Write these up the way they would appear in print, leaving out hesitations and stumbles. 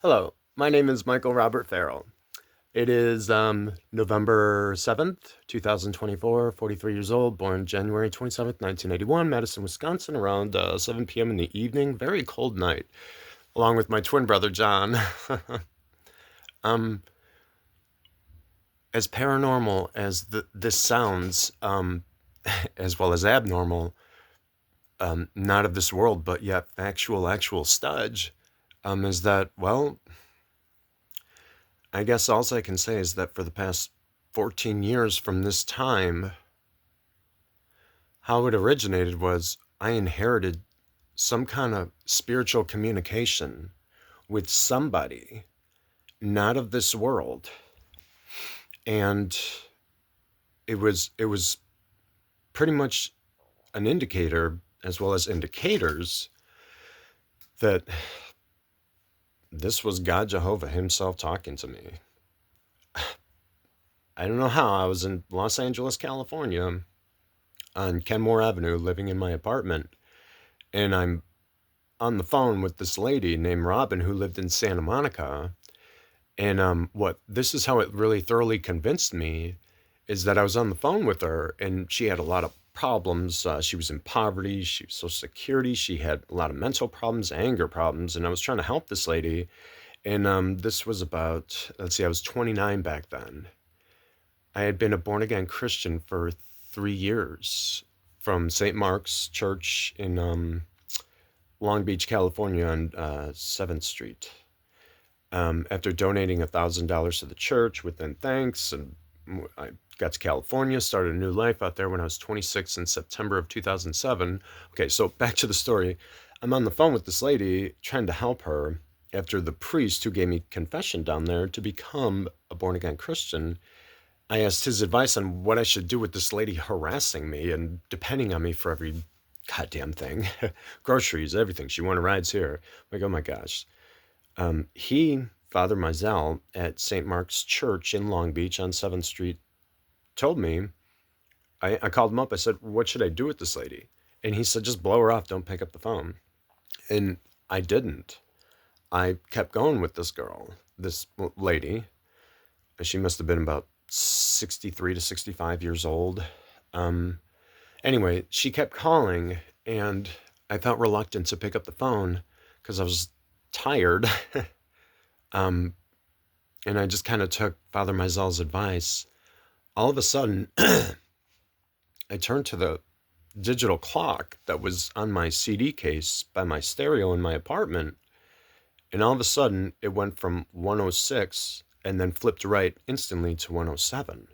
Hello, my name is Michael Robert Farrell. It is November 7th, 2024, 43 years old, born January 27th, 1981, Madison, Wisconsin, around 7 p.m. in the evening. Very cold night, along with my twin brother, John. um, as paranormal as this sounds, as well as abnormal, not of this world, but yet actual studge, is that, well, I guess all I can say is that for the past 14 years from this time, how it originated was I inherited some kind of spiritual communication with somebody not of this world. And it was pretty much an indicator, as well as indicators, that this was God Jehovah himself talking to me. I don't know how. I was in Los Angeles, California, on Kenmore Avenue, living in my apartment, and I'm on the phone with this lady named Robin who lived in Santa Monica. And what this is how it really thoroughly convinced me is that I was on the phone with her, and she had a lot of problems. She was in poverty, she was Social Security, she had a lot of mental problems, anger problems, and I was trying to help this lady. And this was about, let's see, I was 29 back then. I had been a born again Christian for 3 years from St. Mark's Church in Long Beach, California, on 7th Street. After donating $1,000 to the church within thanks, and I got to California, started a new life out there when I was 26 in September of 2007. Okay, so back to the story. I'm on the phone with this lady trying to help her after the priest who gave me confession down there to become a born again Christian. I asked his advice on what I should do with this lady harassing me and depending on me for every goddamn thing. Groceries, everything. She wanted rides here. I'm like, oh my gosh. Father Mizell at St. Mark's Church in Long Beach on 7th Street, told me, I called him up. I said, what should I do with this lady? And he said, just blow her off. Don't pick up the phone. And I didn't. I kept going with this girl, this lady. She must have been about 63 to 65 years old. Anyway, she kept calling, and I felt reluctant to pick up the phone because I was tired. And I just kind of took Father Mizell's advice. All of a sudden, I turned to the digital clock that was on my CD case by my stereo in my apartment, and all of a sudden, it went from 106 and then flipped right instantly to 107.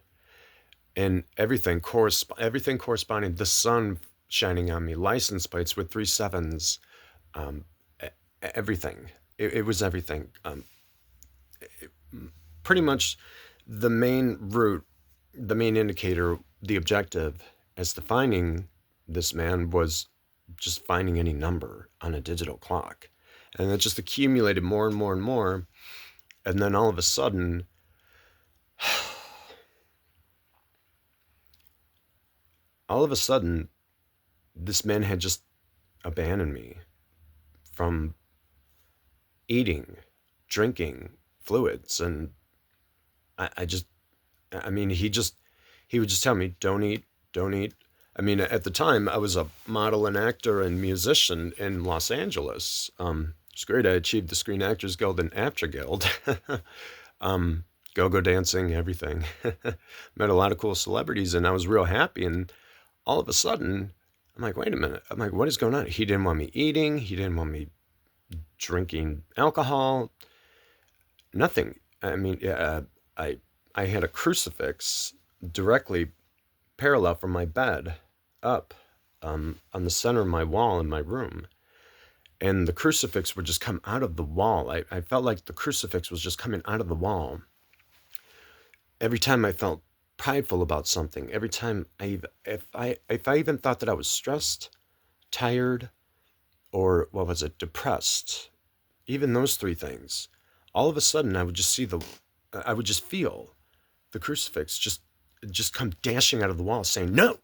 And everything corresponding, the sun shining on me, license plates with 3 sevens, everything. It was everything. Pretty much the main route, the main indicator, the objective as to finding this man was just finding any number on a digital clock. And it just accumulated more and more and more. And then all of a sudden, this man had just abandoned me from eating, drinking fluids. And I mean, he would just tell me, don't eat, don't eat. I mean, at the time, I was a model and actor and musician in Los Angeles. It's great. I achieved the Screen Actors Guild and AFTRA Guild. Go-go dancing, everything. Met a lot of cool celebrities, and I was real happy. And all of a sudden, I'm like, wait a minute. I'm like, what is going on? He didn't want me eating. He didn't want me drinking alcohol. Nothing. I mean, I had a crucifix directly parallel from my bed up on the center of my wall in my room. And the crucifix would just come out of the wall. I felt like the crucifix was just coming out of the wall. Every time I felt prideful about something, every time if I even thought that I was stressed, tired, or what was it, depressed, even those three things, all of a sudden I would just feel the crucifix just come dashing out of the wall saying, no,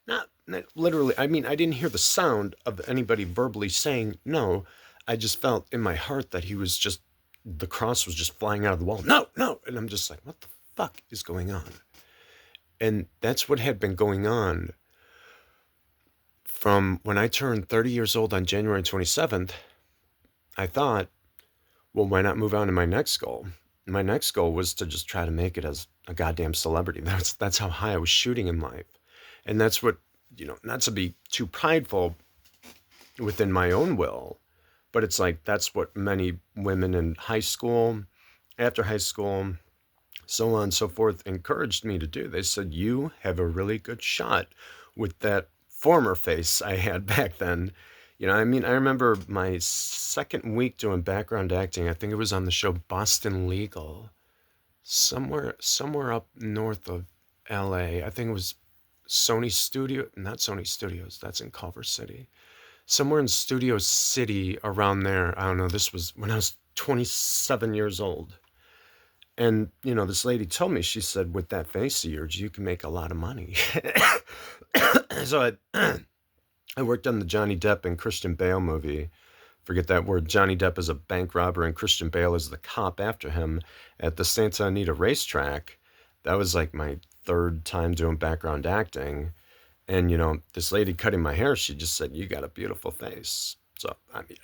not literally. I mean, I didn't hear the sound of anybody verbally saying no. I just felt in my heart that he was just the cross was just flying out of the wall. No, no. And I'm just like, what the fuck is going on? And that's what had been going on from when I turned 30 years old on January 27th. I thought, well, why not move on to my next goal? My next goal was to just try to make it as a goddamn celebrity. That's how high I was shooting in life. And that's what, not to be too prideful within my own will, but it's like that's what many women in high school, after high school, so on and so forth, encouraged me to do. They said, you have a really good shot with that former face I had back then. I remember my second week doing background acting. I think it was on the show Boston Legal, somewhere up north of LA. I think it was not Sony Studios, that's in Culver City. Somewhere in Studio City around there. I don't know, this was when I was 27 years old. And, this lady told me, she said, with that face of yours, you can make a lot of money. So I worked on the Johnny Depp and Christian Bale movie. Forget that word. Johnny Depp is a bank robber and Christian Bale is the cop after him at the Santa Anita racetrack. That was like my third time doing background acting. And, this lady cutting my hair, she just said, you got a beautiful face. So,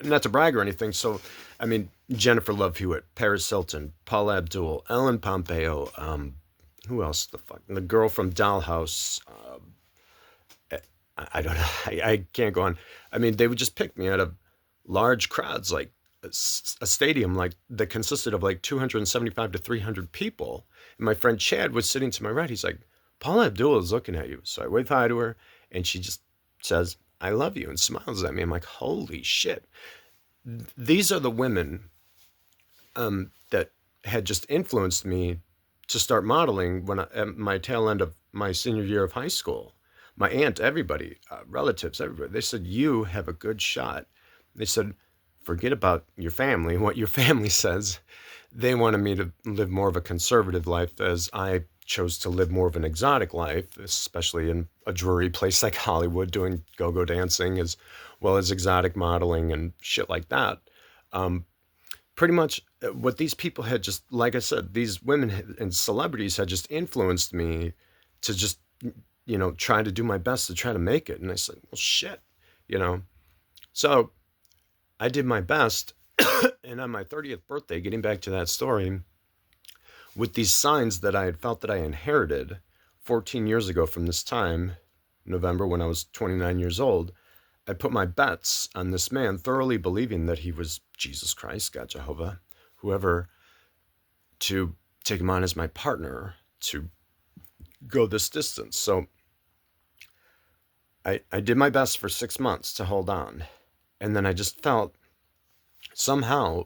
not to brag or anything. So, Jennifer Love Hewitt, Paris Hilton, Paula Abdul, Ellen Pompeo, who else the fuck? The girl from Dollhouse. I don't know. I can't go on. They would just pick me out of large crowds, like a stadium like that consisted of like 275 to 300 people. And my friend Chad was sitting to my right. He's like, Paula Abdul is looking at you. So I wave hi to her and she just says, I love you, and smiles at me. I'm like, holy shit. These are the women that had just influenced me to start modeling when at my tail end of my senior year of high school. My aunt, everybody, relatives, everybody, they said, you have a good shot. They said, forget about your family, what your family says. They wanted me to live more of a conservative life, as I chose to live more of an exotic life, especially in a dreary place like Hollywood, doing go-go dancing as well as exotic modeling and shit like that. Pretty much what these people had just, like I said, these women and celebrities had just influenced me to just, try to do my best to try to make it. And I said, well, shit, So I did my best. And on my 30th birthday, getting back to that story, with these signs that I had felt that I inherited 14 years ago from this time, November, when I was 29 years old, I put my bets on this man, thoroughly believing that he was Jesus Christ, God, Jehovah, whoever, to take him on as my partner to go this distance. So I did my best for 6 months to hold on. And then I just felt somehow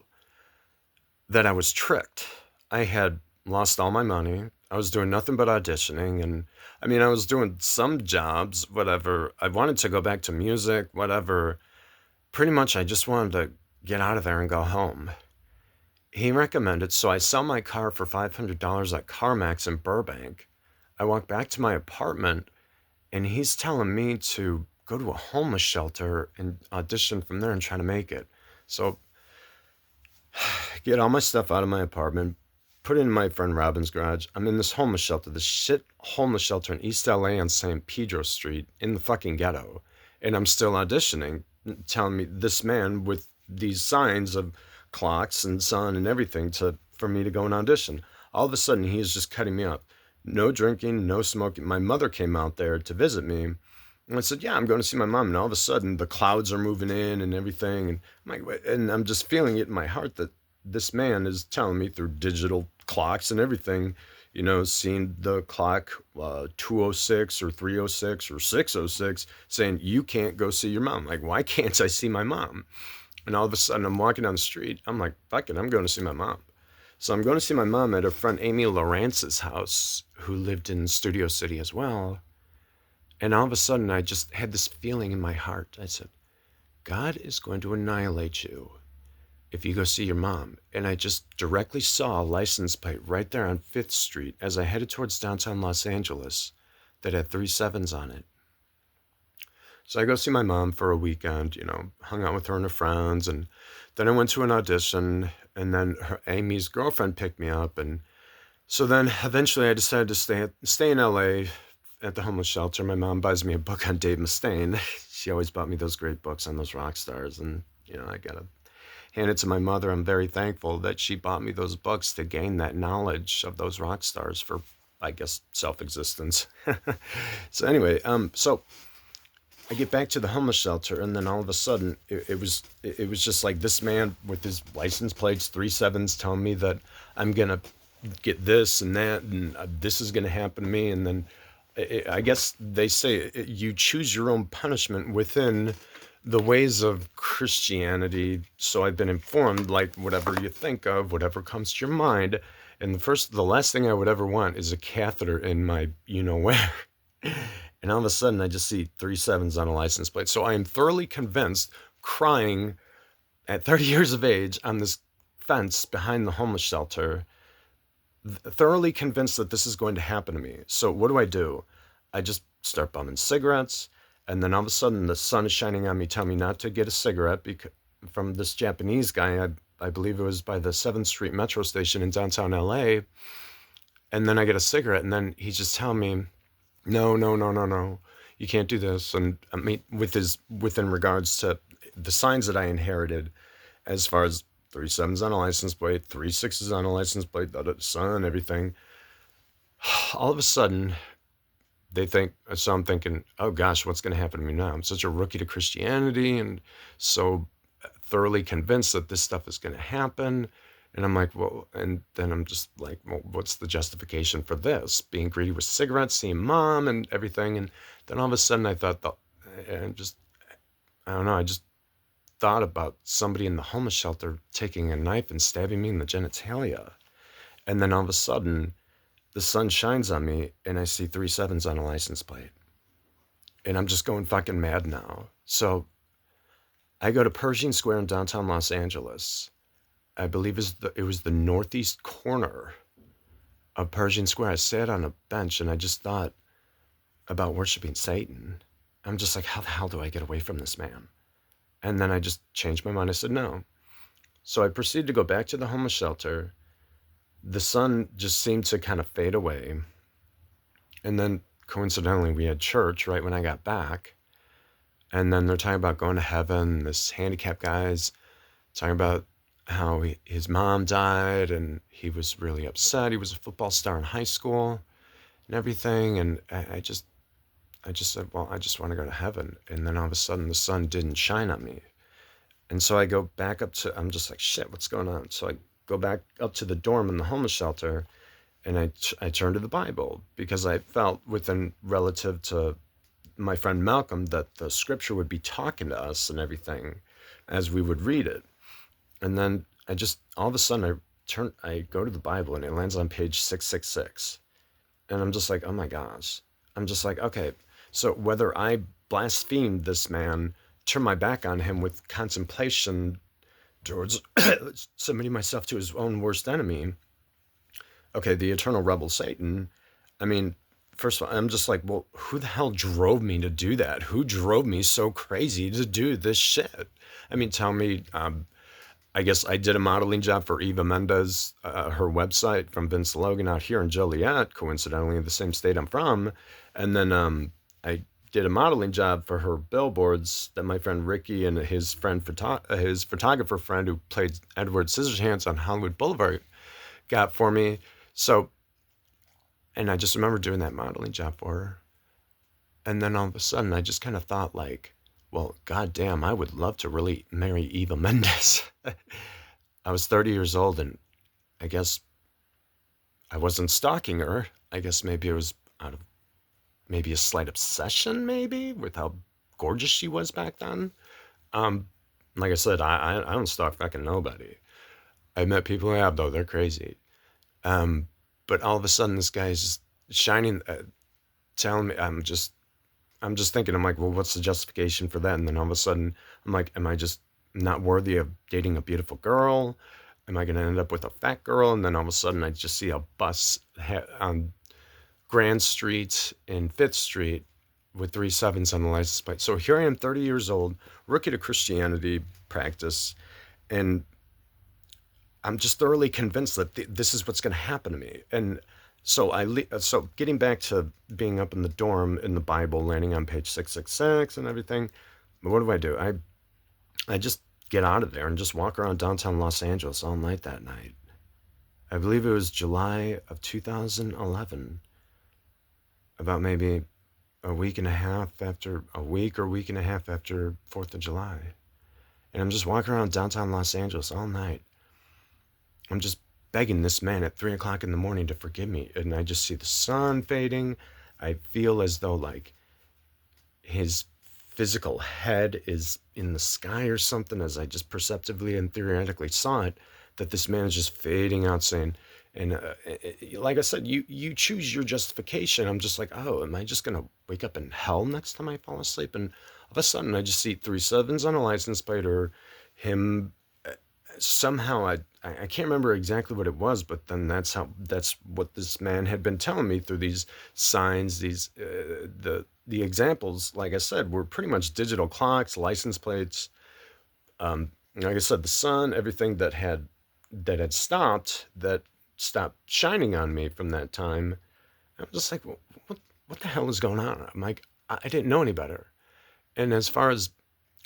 that I was tricked. I had lost all my money. I was doing nothing but auditioning. And I was doing some jobs, whatever. I wanted to go back to music, whatever. Pretty much I just wanted to get out of there and go home. He recommended, so I sell my car for $500 at CarMax in Burbank. I walk back to my apartment and he's telling me to go to a homeless shelter and audition from there and try to make it. So get all my stuff out of my apartment, put it in my friend Robin's garage. I'm in this homeless shelter, this shit homeless shelter in East LA on San Pedro Street in the fucking ghetto. And I'm still auditioning, telling me this man with these signs of clocks and sun and everything for me to go and audition. All of a sudden, he is just cutting me up. No drinking, no smoking. My mother came out there to visit me. And I said, yeah, I'm going to see my mom. And all of a sudden, the clouds are moving in and everything. And I'm just feeling it in my heart that this man is telling me through digital clocks and everything, seeing the clock 2:06 or 3:06 or 6:06, saying, you can't go see your mom. Like, why can't I see my mom? And all of a sudden, I'm walking down the street. I'm like, fuck it, I'm going to see my mom. So I'm going to see my mom at her friend Amy Lawrence's house, who lived in Studio City as well. And all of a sudden, I just had this feeling in my heart. I said, God is going to annihilate you if you go see your mom. And I just directly saw a license plate right there on 5th Street as I headed towards downtown Los Angeles that had 3 sevens on it. So I go see my mom for a weekend, hung out with her and her friends. And then I went to an audition And then Amy's girlfriend picked me up. And so then eventually I decided to stay in LA at the homeless shelter. My mom buys me a book on Dave Mustaine. She always bought me those great books on those rock stars. And, I got to hand it to my mother. I'm very thankful that she bought me those books to gain that knowledge of those rock stars for, I guess, self-existence. So anyway, so I get back to the homeless shelter, and then all of a sudden, it was just like this man with his license plates, 3 7s, telling me that I'm gonna get this and that, and this is gonna happen to me. And then I guess they say you choose your own punishment within the ways of Christianity. So I've been informed, like whatever you think of, whatever comes to your mind. And the last thing I would ever want is a catheter in my, where. And all of a sudden, I just see 3 7s on a license plate. So I am thoroughly convinced, crying at 30 years of age on this fence behind the homeless shelter, thoroughly convinced that this is going to happen to me. So what do? I just start bumming cigarettes. And then all of a sudden, the sun is shining on me, telling me not to get a cigarette from this Japanese guy. I believe it was by the 7th Street metro station in downtown LA. And then I get a cigarette, and then he's just telling me, no, no, no, no, no, you can't do this. And I mean, within regards to the signs that I inherited, as far as 3 7s on a license plate, 3 6s on a license plate, the sun and everything. All of a sudden, so I'm thinking, oh gosh, what's going to happen to me now? I'm such a rookie to Christianity and so thoroughly convinced that this stuff is going to happen. And I'm like, well, and then I'm just like, well, what's the justification for this? Being greedy with cigarettes, seeing mom and everything. And then all of a sudden I thought, I don't know, I just thought about somebody in the homeless shelter taking a knife and stabbing me in the genitalia. And then all of a sudden, the sun shines on me and I see 3 7s on a license plate. And I'm just going fucking mad now. So I go to Pershing Square in downtown Los Angeles. I believe it was the northeast corner of Pershing Square. I sat on a bench and I just thought about worshiping Satan. I'm just like, how the hell do I get away from this man? And then I just changed my mind. I said, no. So I proceeded to go back to the homeless shelter. The sun just seemed to kind of fade away. And then coincidentally, we had church right when I got back. And then they're talking about going to heaven. This handicapped guy's talking about how his mom died and he was really upset. He was a football star in high school and everything. And I just said, well, I just want to go to heaven. And then all of a sudden the sun didn't shine on me. And so I go back I'm just like, shit, what's going on? So I go back up to the dorm in the homeless shelter and I turn to the Bible because I felt relative to my friend Malcolm that the scripture would be talking to us and everything as we would read it. And then all of a sudden I go to the Bible and it lands on page 666. And I'm just like, oh my gosh. I'm just like, okay, so whether I blasphemed this man, turn my back on him with contemplation towards submitting myself to his own worst enemy. Okay, the eternal rebel Satan. I mean, first of all, I'm just like, well, who the hell drove me to do that? Who drove me so crazy to do this shit? I mean, tell me, I guess I did a modeling job for Eva Mendes, her website from Vince Logan out here in Joliet, coincidentally in the same state I'm from. And then I did a modeling job for her billboards that my friend Ricky and his photographer friend who played Edward Scissorhands on Hollywood Boulevard got for me. So, and I just remember doing that modeling job for her. And then all of a sudden I just kind of thought like, well, goddamn, I would love to really marry Eva Mendes. I was 30 years old and I guess I wasn't stalking her. I guess maybe it was out of maybe a slight obsession maybe with how gorgeous she was back then. Like I said, I don't stalk fucking nobody. I met people who have though, they're crazy. But all of a sudden this guy is just shining, telling me, I'm just thinking, I'm like, well, what's the justification for that? And then all of a sudden, I'm like, am I just not worthy of dating a beautiful girl? Am I going to end up with a fat girl? And then all of a sudden, I just see a bus on Grand Street and 5th Street with 3 7s on the license plate. So here I am, 30 years old, rookie to Christianity practice. And I'm just thoroughly convinced that this is what's going to happen to me. And so so getting back to being up in the dorm in the Bible, landing on page 666 and everything. What do? I just get out of there and just walk around downtown Los Angeles all night that night. I believe it was July of 2011, about maybe a week or week and a half after 4th of July. And I'm just walking around downtown Los Angeles all night. I'm just begging this man at 3 o'clock in the morning to forgive me. And I just see the sun fading. I feel as though like his physical head is in the sky or something, as I just perceptively and theoretically saw it, that this man is just fading out, saying, and like I said, you choose your justification. I'm just like, oh, am I just going to wake up in hell next time I fall asleep? And all of a sudden, I just see 3 sevens on a license plate, or him somehow. I can't remember exactly what it was, but then that's what this man had been telling me through these signs, these the examples, like I said, were pretty much digital clocks, license plates. Like I said, the sun, everything that had stopped shining on me from that time. I'm just like, well, what the hell is going on? I'm like, I didn't know any better. And as far as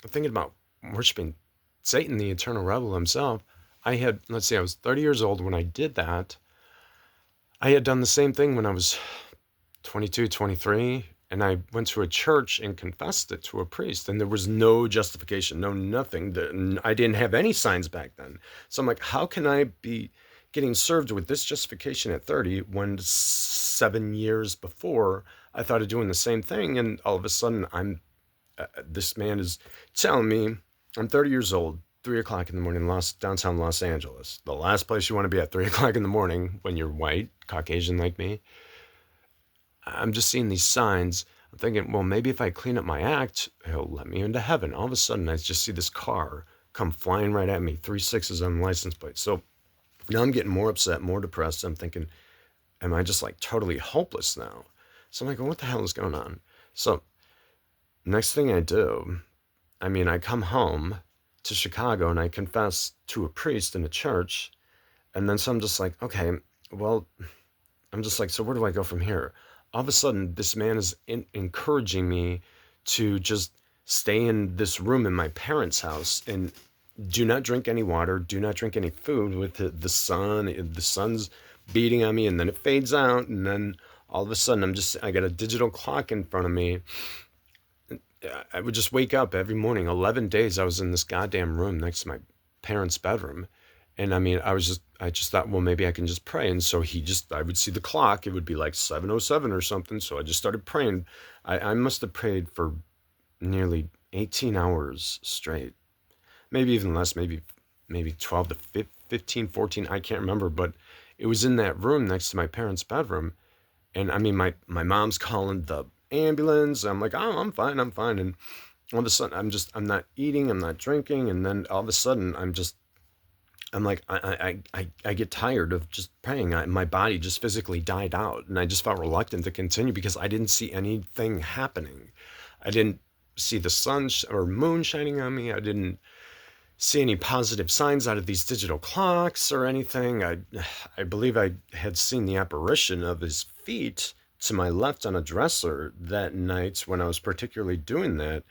thinking about worshiping Satan, the eternal rebel himself, let's see, I was 30 years old when I did that. I had done the same thing when I was 22, 23, and I went to a church and confessed it to a priest, and there was no justification, no nothing. I didn't have any signs back then. So I'm like, how can I be getting served with this justification at 30 when 7 years before I thought of doing the same thing, and all of a sudden this man is telling me I'm 30 years old, 3 o'clock in the morning, downtown Los Angeles, the last place you want to be at 3 o'clock in the morning when you're white, Caucasian like me. I'm just seeing these signs. I'm thinking, well, maybe if I clean up my act, he'll let me into heaven. All of a sudden, I just see this car come flying right at me, 3 6s on the license plate. So now I'm getting more upset, more depressed. I'm thinking, am I just like totally hopeless now? So I'm like, well, what the hell is going on? So next thing I do, I come home to Chicago and I confess to a priest in a church. And then so I'm just like, okay, well, I'm just like, so where do I go from here? All of a sudden, this man is encouraging me to just stay in this room in my parents' house and do not drink any water, do not drink any food with the sun. The sun's beating on me, and then it fades out, and then all of a sudden, I got a digital clock in front of me. I would just wake up every morning. 11 days I was in this goddamn room next to my parents' bedroom. And I just thought, well, maybe I can just pray. And so I would see the clock. It would be like 7:07 or something. So I just started praying. I must have prayed for nearly 18 hours straight. Maybe even less, maybe 12 to 15, 14. I can't remember. But it was in that room next to my parents' bedroom. And my mom's calling the ambulance. I'm like, oh, I'm fine. And all of a sudden, I'm not eating. I'm not drinking. And then all of a sudden, I'm like, I get tired of just praying. My body just physically died out, and I just felt reluctant to continue because I didn't see anything happening. I didn't see the sun or moon shining on me. I didn't see any positive signs out of these digital clocks or anything. I believe I had seen the apparition of his feet to my left on a dresser that night when I was particularly doing that,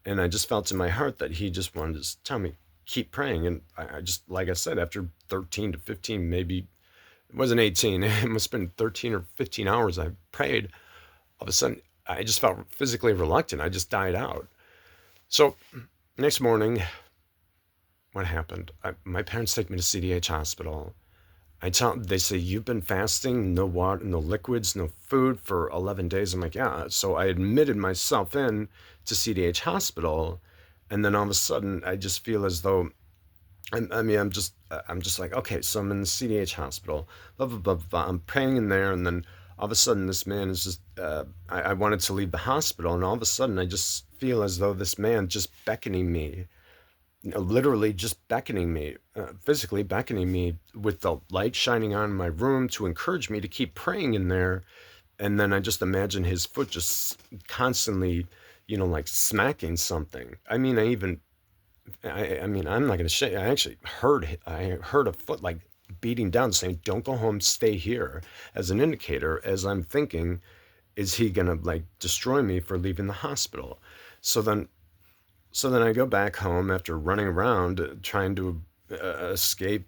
and I just felt in my heart that he just wanted to tell me, keep praying. And I just, like I said, after 13 to 15, maybe it wasn't 18, it must have been 13 or 15 hours I prayed. All of a sudden, I just felt physically reluctant. I just died out. So next morning, what happened? My parents take me to CDH hospital. They say, you've been fasting, no water, no liquids, no food for 11 days. I'm like, yeah. So I admitted myself in to CDH hospital. And then all of a sudden, I just feel as though, I'm just like, okay, so I'm in the CDH hospital, blah, blah, blah, blah. I'm praying in there, and then all of a sudden, this man is just, I wanted to leave the hospital, and all of a sudden, I just feel as though this man just beckoning me, literally just beckoning me, physically beckoning me with the light shining on in my room to encourage me to keep praying in there. And then I just imagine his foot just constantly, like smacking something. I even I mean, I'm not gonna say, I heard a foot like beating down saying, "Don't go home, stay here," as an indicator, as I'm thinking, is he gonna like destroy me for leaving the hospital? So then so then I go back home after running around trying to escape.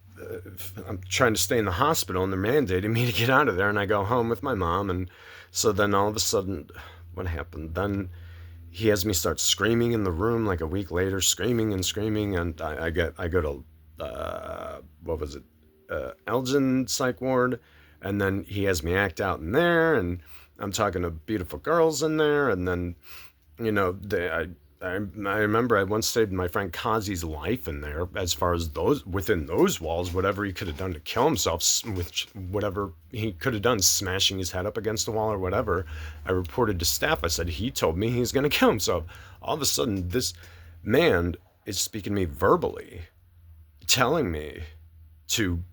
I'm trying to stay in the hospital, and they're mandating me to get out of there. And I go home with my mom, and so then all of a sudden, what happened? Then he has me start screaming in the room like a week later, screaming and screaming, and I go to what was it, Elgin psych ward, and then he has me act out in there, and I'm talking to beautiful girls in there, and then I remember I once saved my friend Kazi's life in there. As far as those within those walls, whatever he could have done to kill himself, with whatever he could have done, smashing his head up against the wall or whatever, I reported to staff. I said he told me he's going to kill himself. All of a sudden, this man is speaking to me verbally, telling me to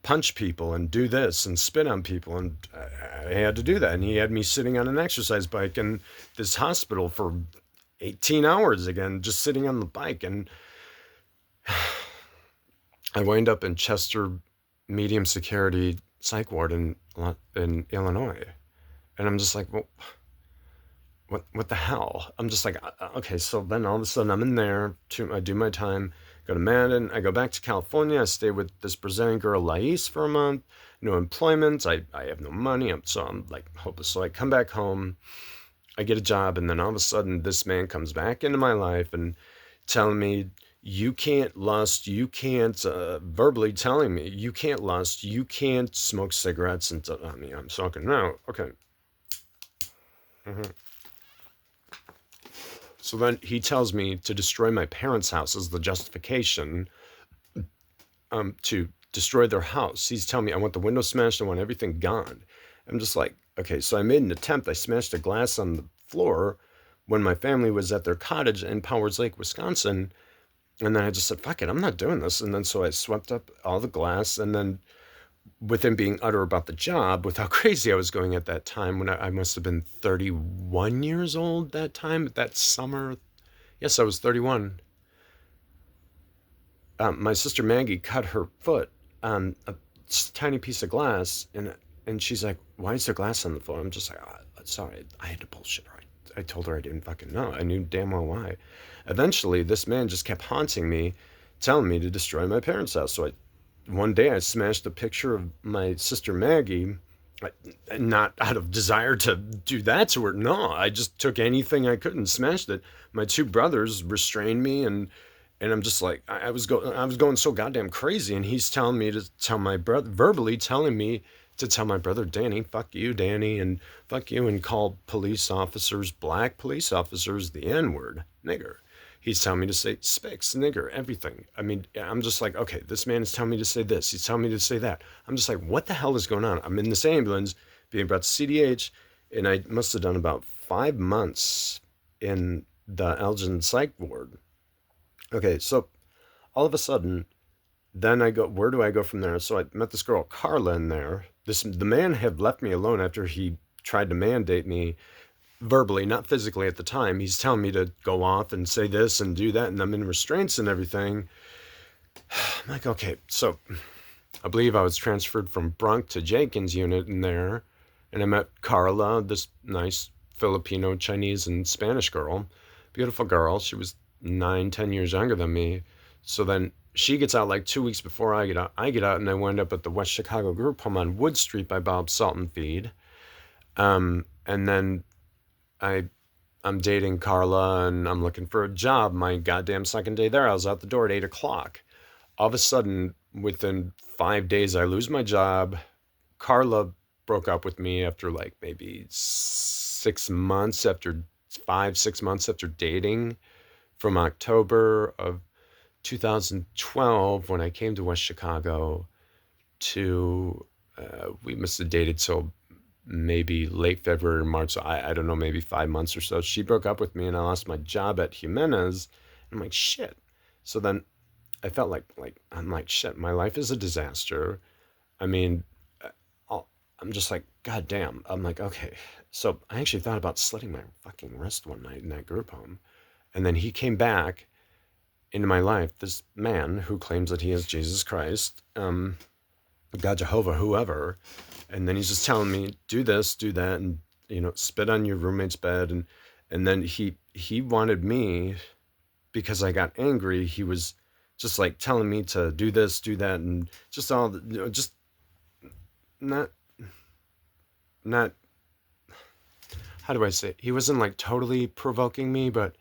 punch people and do this and spit on people, and I had to do that. And he had me sitting on an exercise bike in this hospital for 18 hours again, just sitting on the bike. And I wind up in Chester medium security psych ward in Illinois, and I'm just like, well, what the hell? I'm just like, okay. So then all of a sudden I'm in there. I do my time, go to Madden. I go back to California. I stay with this Brazilian girl, Lais, for a month. No employment. I have no money. I'm like hopeless. So I come back home. I get a job, and then all of a sudden this man comes back into my life and telling me, you can't lust, you can't, verbally telling me, you can't lust, you can't smoke cigarettes. And I mean, I'm talking now. Okay. So then he tells me to destroy my parents' house as the justification, to destroy their house. He's telling me I want the window smashed, I want everything gone. I'm just like, okay, so I made an attempt. I smashed a glass on the floor when my family was at their cottage in Powers Lake, Wisconsin. And then I just said, fuck it, I'm not doing this. And then so I swept up all the glass. And then with him being utter about the job, with how crazy I was going at that time, when I must have been 31 years old that time, that summer. Yes, I was 31. My sister Maggie cut her foot on a tiny piece of glass, and she's like, "Why is there glass on the floor?" I'm just like, "Sorry, I had to bullshit her. I told her I didn't fucking know. I knew damn well why." Eventually, this man just kept haunting me, telling me to destroy my parents' house. So one day I smashed a picture of my sister Maggie, not out of desire to do that to her. No, I just took anything I could and smashed it. My two brothers restrained me, and I'm just like, I was going so goddamn crazy, and he's telling me to tell my brother, verbally telling me to tell my brother Danny, fuck you, Danny, and fuck you, and call police officers, black police officers, the N-word, nigger. He's telling me to say spicks, nigger, everything. I mean, I'm just like, okay, this man is telling me to say this. He's telling me to say that. I'm just like, what the hell is going on? I'm in this ambulance being brought to CDH, and I must have done about 5 months in the Elgin psych ward. Okay, so all of a sudden, then I go, where do I go from there? So I met this girl, Carla, in there. The man had left me alone after he tried to mandate me verbally, not physically at the time. He's telling me to go off and say this and do that, and I'm in restraints and everything. I'm like, okay, so I believe I was transferred from Brunk to Jenkins unit in there, and I met Carla, this nice Filipino, Chinese, and Spanish girl, beautiful girl. She was 9, 10 years younger than me. So then she gets out like 2 weeks before I get out. And I wind up at the West Chicago group home on Wood Street by Bob's Salt and Feed. And then I'm dating Carla, and I'm looking for a job. My goddamn second day there, I was out the door at 8 o'clock. All of a sudden, within 5 days, I lose my job. Carla broke up with me after like maybe 6 months, after 5, 6 months after dating, from October of 2012, when I came to West Chicago, to we must have dated till maybe late February or March. So I don't know, maybe 5 months or so. She broke up with me, and I lost my job at Jimenez. I'm like, shit. So then I felt like I'm like, shit, my life is a disaster. I mean, I'm just like, God damn. I'm like, okay. So I actually thought about slitting my fucking wrist one night in that group home. And then he came back, into my life this man who claims that he is Jesus Christ, God, Jehovah, whoever, and then he's just telling me, do this, do that, and spit on your roommate's bed, and then he wanted me, because I got angry. He was just like telling me to do this, do that, and just all just not not how do I say it? He wasn't like totally provoking me, but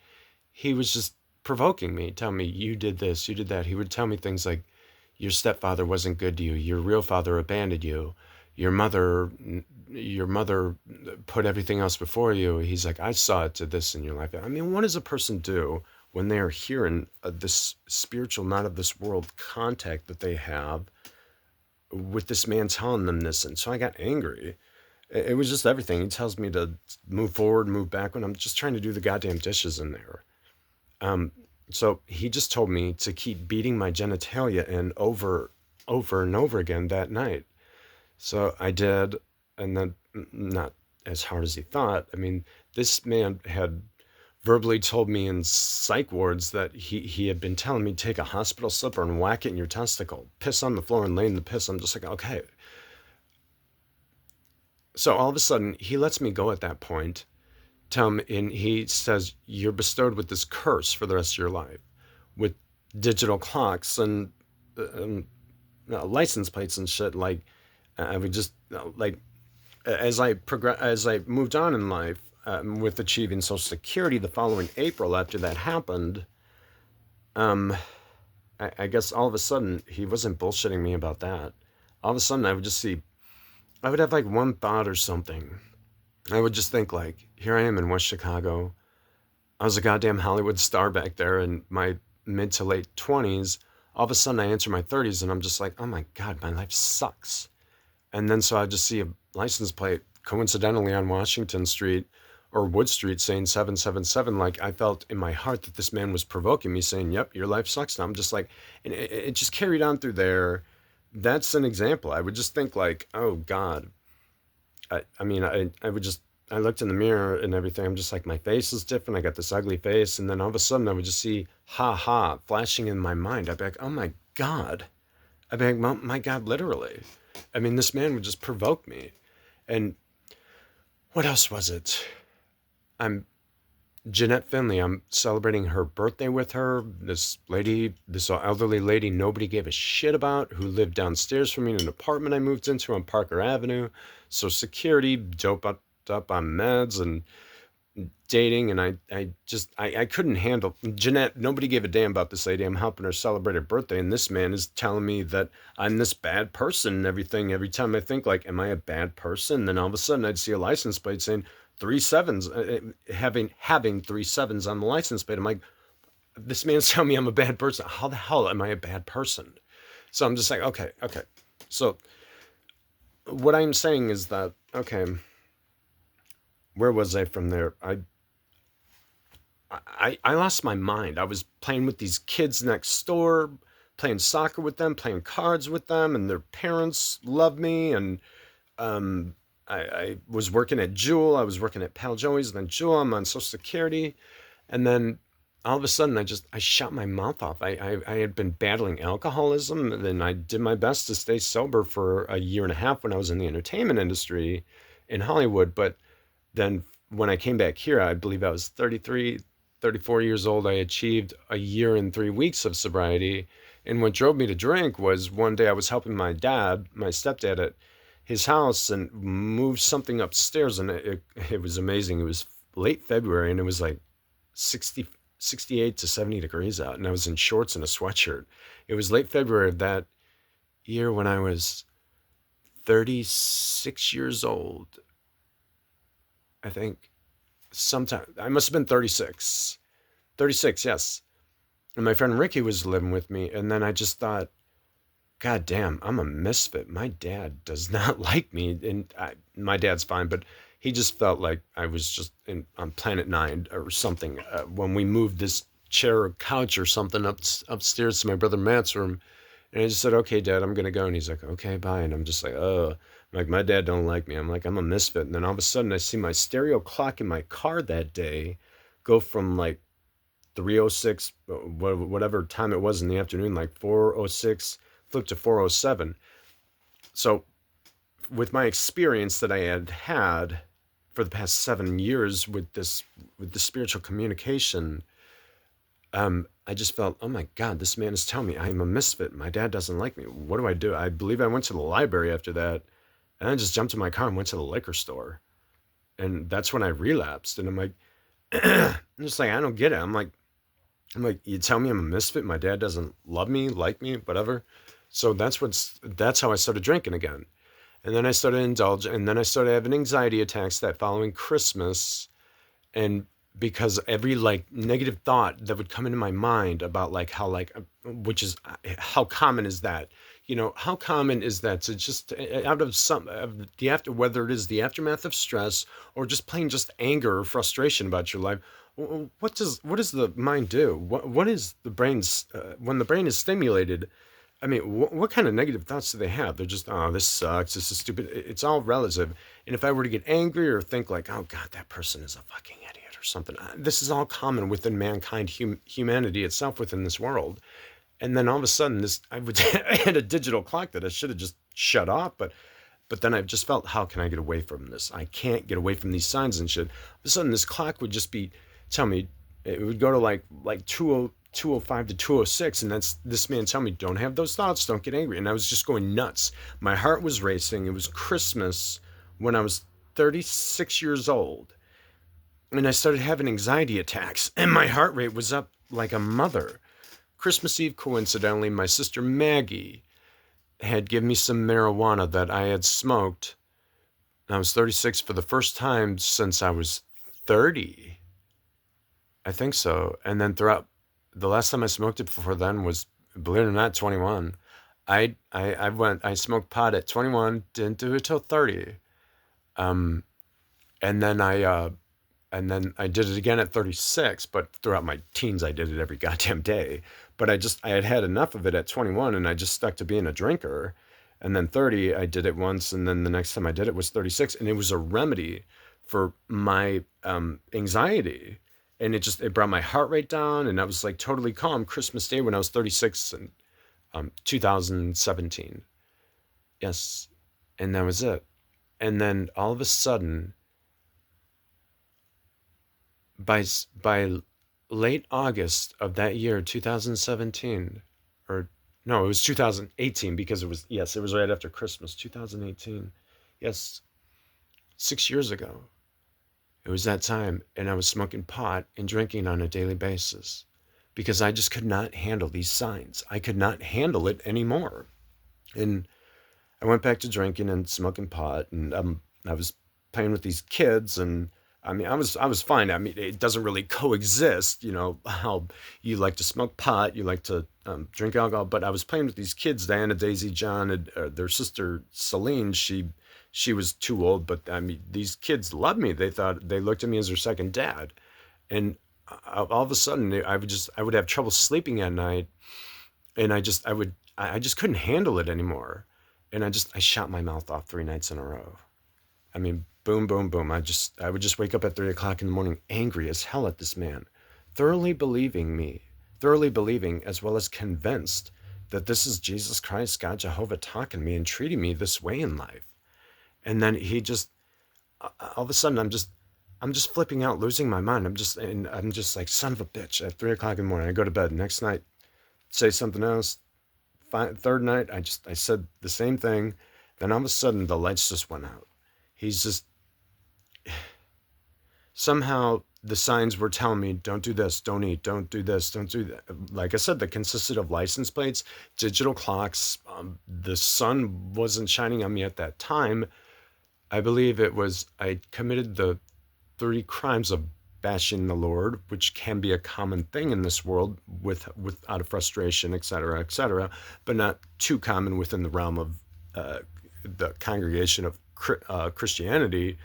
he was just provoking me, telling me, you did this, you did that. He would tell me things like, your stepfather wasn't good to you, your real father abandoned you, your mother your mother put everything else before you. He's like, I saw it to this in your life. I mean, what does a person do when they are hearing this spiritual, not of this world contact that they have with this man telling them this? And so I got angry. It was just everything. He tells me to move forward, move back when I'm just trying to do the goddamn dishes in there. So he just told me to keep beating my genitalia in over and over again that night. So I did, and then not as hard as he thought. I mean, this man had verbally told me in psych wards that he had been telling me, take a hospital slipper and whack it in your testicle, piss on the floor and lay in the piss. I'm just like, okay. So all of a sudden, he lets me go at that point. And he says, you're bestowed with this curse for the rest of your life, with digital clocks and license plates and shit. Like, I would just like, as I moved on in life, with achieving Social Security the following April after that happened, I guess all of a sudden he wasn't bullshitting me about that. All of a sudden I would have like one thought or something. I would just think like, here I am in West Chicago. I was a goddamn Hollywood star back there in my mid to late 20s. All of a sudden I enter my 30s and I'm just like, oh my God, my life sucks. And then so I just see a license plate coincidentally on Washington Street or Wood Street saying 777. Like, I felt in my heart that this man was provoking me, saying, yep, your life sucks. And I'm just like, and it just carried on through there. That's an example. I would just think like, oh God. I mean, I would just, I looked in the mirror and everything. I'm just like, my face is different. I got this ugly face. And then all of a sudden I would just see, ha ha, flashing in my mind. I'd be like, oh my God. I'd be like, my God, literally. I mean, this man would just provoke me. And what else was it? I'm Jeanette Finley. I'm celebrating her birthday with her. This lady, this elderly lady nobody gave a shit about, who lived downstairs from me in an apartment I moved into on Parker Avenue. So security, doped up on meds and dating, and I couldn't handle Jeanette. Nobody gave a damn about this lady. I'm helping her celebrate her birthday, and this man is telling me that I'm this bad person and everything. Every time I think like, am I a bad person? Then all of a sudden I'd see a license plate saying 3 sevens, having 3 sevens on the license plate. I'm like, this man's telling me I'm a bad person. How the hell am I a bad person? So I'm just like, okay. So what I'm saying is that, okay, where was I from there? I lost my mind. I was playing with these kids next door, playing soccer with them, playing cards with them, and their parents loved me. And I was working at Jewel. I was working at Pal Joey's, and then Jewel. I'm on Social Security, and then all of a sudden I shut my mouth off. I had been battling alcoholism, and then I did my best to stay sober for a year and a half when I was in the entertainment industry in Hollywood. But then when I came back here, I believe I was 33, 34 years old. I achieved a year and 3 weeks of sobriety. And what drove me to drink was one day I was helping my stepdad at his house, and moved something upstairs. And it was amazing. It was late February and it was like 68 to 70 degrees out. And I was in shorts and a sweatshirt. It was late February of that year when I was 36 years old. I think sometime I must have been 36, yes. And my friend Ricky was living with me. And then I just thought, God damn, I'm a misfit. My dad does not like me. And my dad's fine, but he just felt like I was just on Planet Nine or something. When we moved this chair or couch or something upstairs to my brother Matt's room. And I just said, okay, Dad, I'm going to go. And he's like, okay, bye. And I'm just like, oh, like, my dad don't like me. I'm like, I'm a misfit. And then all of a sudden I see my stereo clock in my car that day go from like 3:06, whatever time it was in the afternoon, like 4:06, flipped to 4:07. So with my experience that I had had for the past 7 years with the spiritual communication, I just felt, oh my God, this man is telling me I'm a misfit. My dad doesn't like me. What do I do? I believe I went to the library after that, and I just jumped in my car and went to the liquor store. And that's when I relapsed. And I'm like, I'm just like, I don't get it. I'm like, you tell me I'm a misfit. My dad doesn't love me, like me, whatever. So that's how I started drinking again. And then I started indulging, and then I started having anxiety attacks that following Christmas. And because every like negative thought that would come into my mind about like how like which is how common is that, how common is that to just out of some of the after, whether it is the aftermath of stress or just plain just anger or frustration about your life. What does the mind do? What is the brain's when the brain is stimulated? I mean, what kind of negative thoughts do they have? They're just, oh, this sucks. This is stupid. It's all relative. And if I were to get angry or think like, oh God, that person is a fucking idiot or something, this is all common within mankind, humanity itself within this world. And then all of a sudden, I had a digital clock that I should have just shut off, but then I just felt, how can I get away from this? I can't get away from these signs and shit. All of a sudden, this clock would just be tell me, it would go to like 205 to 206, and that's this man telling me, don't have those thoughts, don't get angry. And I was just going nuts. My heart was racing. It was Christmas when I was 36 years old, and I started having anxiety attacks, and my heart rate was up like a mother. Christmas Eve, coincidentally, my sister Maggie had given me some marijuana that I had smoked. I was 36 for the first time since I was 30. I think so. And then throughout the last time I smoked it before then was, believe it or not, 21. I smoked pot at 21, didn't do it till 30. Um, and then I did it again at 36, but throughout my teens I did it every goddamn day. But I had had enough of it at 21, and I just stuck to being a drinker. And then 30, I did it once, and then the next time I did it was 36, and it was a remedy for my anxiety. And it brought my heart rate down, and I was like totally calm Christmas Day when I was 36 in 2017. Yes, and that was it. And then all of a sudden, by late August of that year, 2017, or no, it was 2018, because it was right after Christmas, 2018. Yes, 6 years ago. It was that time, and I was smoking pot and drinking on a daily basis because I just could not handle these signs. I could not handle it anymore. And I went back to drinking and smoking pot, and I was playing with these kids, and I mean, I was fine. I mean, it doesn't really coexist, how you like to smoke pot, you like to drink alcohol. But I was playing with these kids, Diana, Daisy, John, and their sister Celine. She was too old, but I mean, these kids loved me. They looked at me as their second dad, and all of a sudden, I would have trouble sleeping at night, and I just couldn't handle it anymore, and I shot my mouth off 3 nights in a row. I mean, boom, boom, boom. I would just wake up at 3 o'clock in the morning, angry as hell at this man, thoroughly believing as well as convinced that this is Jesus Christ, God, Jehovah talking to me and treating me this way in life. And then he just, all of a sudden, I'm just flipping out, losing my mind. I'm just like, son of a bitch, at 3 o'clock in the morning. I go to bed. Next night, say something else. Third night, I said the same thing. Then all of a sudden, the lights just went out. He's just, somehow the signs were telling me, don't do this, don't eat, don't do this, don't do that. Like I said, that consisted of license plates, digital clocks. The sun wasn't shining on me at that time. I believe I committed the 30 crimes of bashing the Lord, which can be a common thing in this world out of frustration, etc., but not too common within the realm of the congregation of Christianity.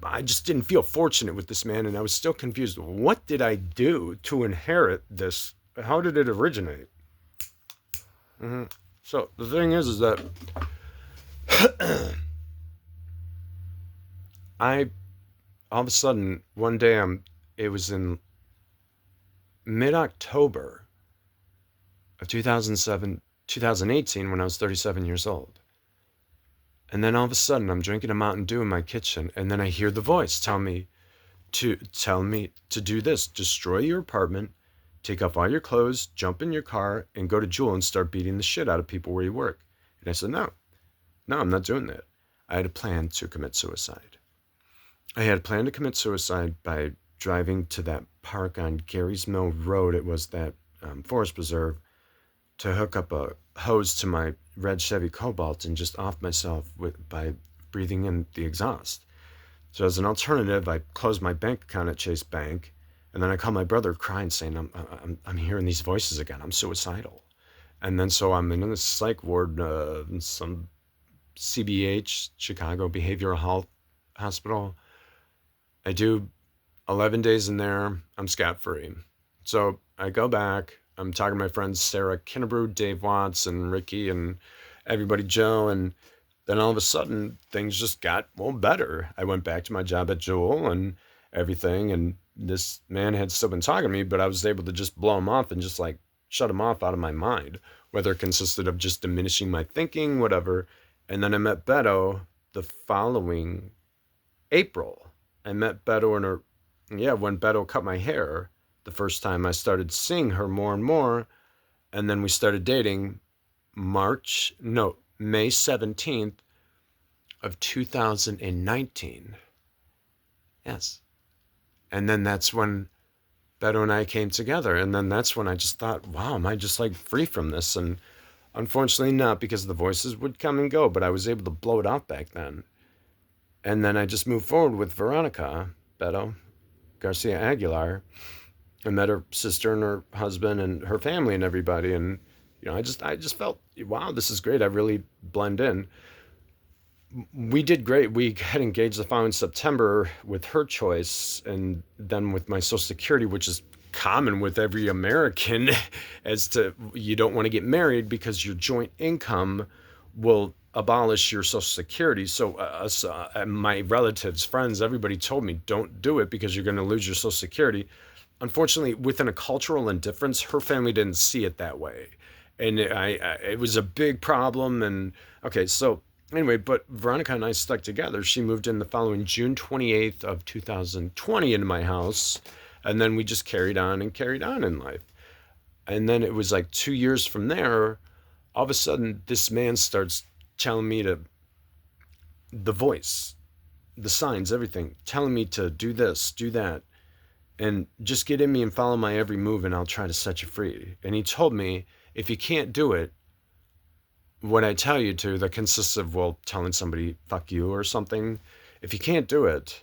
I just didn't feel fortunate with this man, and I was still confused. What did I do to inherit this? How did it originate? So the thing is that I, all of a sudden, one day it was in mid-October of 2018 when I was 37 years old. And then all of a sudden I'm drinking a Mountain Dew in my kitchen, and then I hear the voice tell me to do this: destroy your apartment, take off all your clothes, jump in your car, and go to Jewel and start beating the shit out of people where you work. And I said, no, I'm not doing that. I had a plan to commit suicide. I had planned to commit suicide by driving to that park on Gary's Mill Road. It was that forest preserve, to hook up a hose to my red Chevy Cobalt and just off myself by breathing in the exhaust. So as an alternative, I closed my bank account at Chase Bank, and then I called my brother crying, saying, I'm hearing these voices again. I'm suicidal. And then so I'm in this psych ward, in some CBH, Chicago Behavioral Health Hospital. I do 11 days in there. I'm scot-free. So I go back. I'm talking to my friends Sarah Kinnebrew, Dave Watts, and Ricky, and everybody, Joe, and then all of a sudden things just got, well, better. I went back to my job at Jewel and everything, and this man had still been talking to me, but I was able to just blow him off and just like shut him off out of my mind, whether it consisted of just diminishing my thinking, whatever. And then I met Beto the following April. I met Beto when Beto cut my hair the first time. I started seeing her more and more, and then we started dating May 17th of 2019. Yes. And then that's when Beto and I came together, and then that's when I just thought, wow, am I just like free from this? And unfortunately not, because the voices would come and go, but I was able to blow it out back then. And then I just moved forward with Veronica Beto Garcia Aguilar. I met her sister and her husband and her family and everybody. And, I just felt, wow, this is great. I really blend in. We did great. We got engaged the following September with her choice, and then with my Social Security, which is common with every American, as to you don't want to get married because your joint income will abolish your Social Security. So my relatives, friends, everybody told me, don't do it because you're going to lose your Social Security. Unfortunately, within a cultural indifference, her family didn't see it that way. And it was a big problem. And okay, so anyway, but Veronica and I stuck together. She moved in the following June 28th of 2020 into my house. And then we just carried on in life. And then it was like 2 years from there, all of a sudden, this man starts telling me the voice, the signs, everything, telling me to do this, do that, and just get in me and follow my every move, and I'll try to set you free. And he told me, if you can't do it, what I tell you to, that consists of, well, telling somebody, fuck you or something, if you can't do it,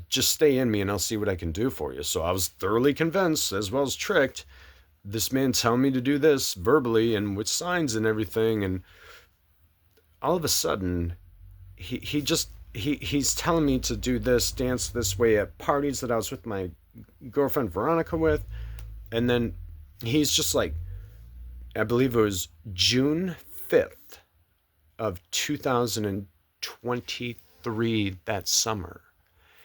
just stay in me and I'll see what I can do for you. So I was thoroughly convinced, as well as tricked. This man telling me to do this verbally and with signs and everything, and all of a sudden he's telling me to do this, dance this way at parties that I was with my girlfriend Veronica with. And then he's just like, I believe it was June 5th of 2023, that summer,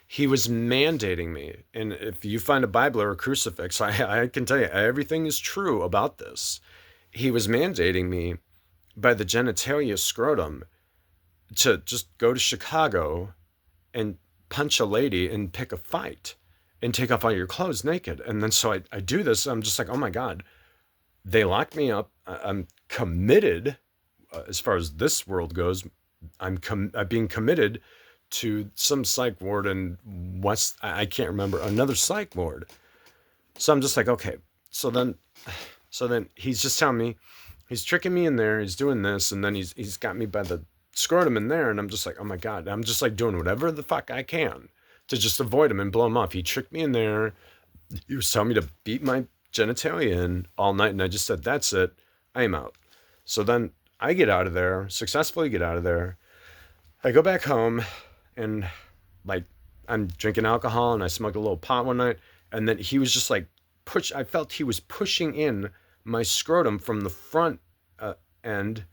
he was mandating me. And if you find a Bible or a crucifix, I can tell you everything is true about this. He was mandating me by the genitalia scrotum to just go to Chicago and punch a lady and pick a fight and take off all your clothes naked. And then so I do this. I'm just like, oh my God, they locked me up. I'm committed, as far as this world goes. I'm being committed to some psych ward in I can't remember, another psych ward. So I'm just like, okay. So then he's just telling me, he's tricking me in there, he's doing this, and then he's got me by the scrotum in there, and I'm just like, oh my God, I'm just like doing whatever the fuck I can to just avoid him and blow him off. He tricked me in there. He was telling me to beat my genitalia in all night, and I just said, that's it, I am out. So then I get out of there, successfully get out of there. I go back home, and like I'm drinking alcohol, and I smoked a little pot one night, and then he was just like I felt he was pushing in my scrotum from the front end,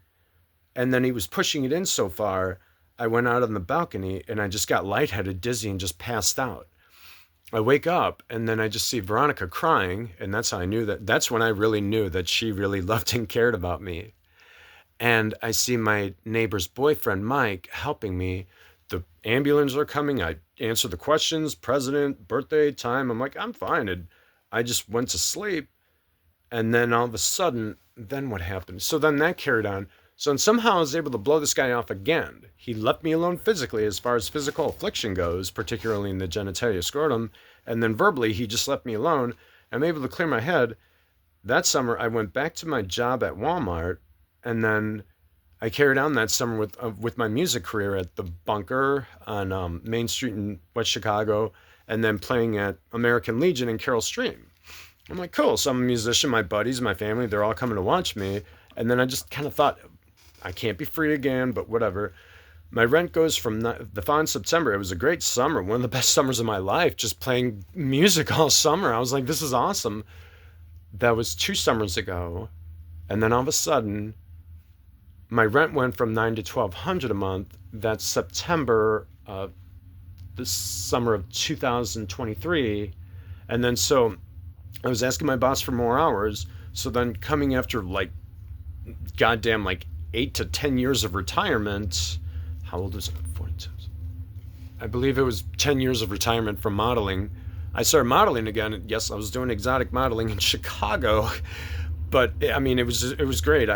and then he was pushing it in so far, I went out on the balcony, and I just got lightheaded, dizzy, and just passed out. I wake up and then I just see Veronica crying, and that's how I knew that's when I really knew that she really loved and cared about me. And I see my neighbor's boyfriend, Mike, helping me. The ambulance are coming. I answer the questions, president, birthday, time. I'm like, I'm fine. And I just went to sleep. And then all of a sudden, then what happened? So then that carried on. So then somehow I was able to blow this guy off again. He left me alone physically as far as physical affliction goes, particularly in the genitalia scrotum. And then verbally, he just left me alone. I'm able to clear my head. That summer, I went back to my job at Walmart, and then I carried on that summer with my music career at the Bunker on Main Street in West Chicago, and then playing at American Legion in Carroll Stream. I'm like, cool. So I'm a musician. My buddies, my family, they're all coming to watch me. And then I just kind of thought, I can't be free again, but whatever. My rent goes from the following September. It was a great summer, one of the best summers of my life, just playing music all summer. I was like, this is awesome. That was 2 summers ago. And then all of a sudden, my rent went from $9 to $1,200 a month. That's September, this summer of 2023. And then so I was asking my boss for more hours. So then coming after like goddamn like 8 to 10 years of retirement, how old was it? 42. I believe it was 10 years of retirement from modeling. I started modeling again. Yes, I was doing exotic modeling in Chicago, but I mean, it was great.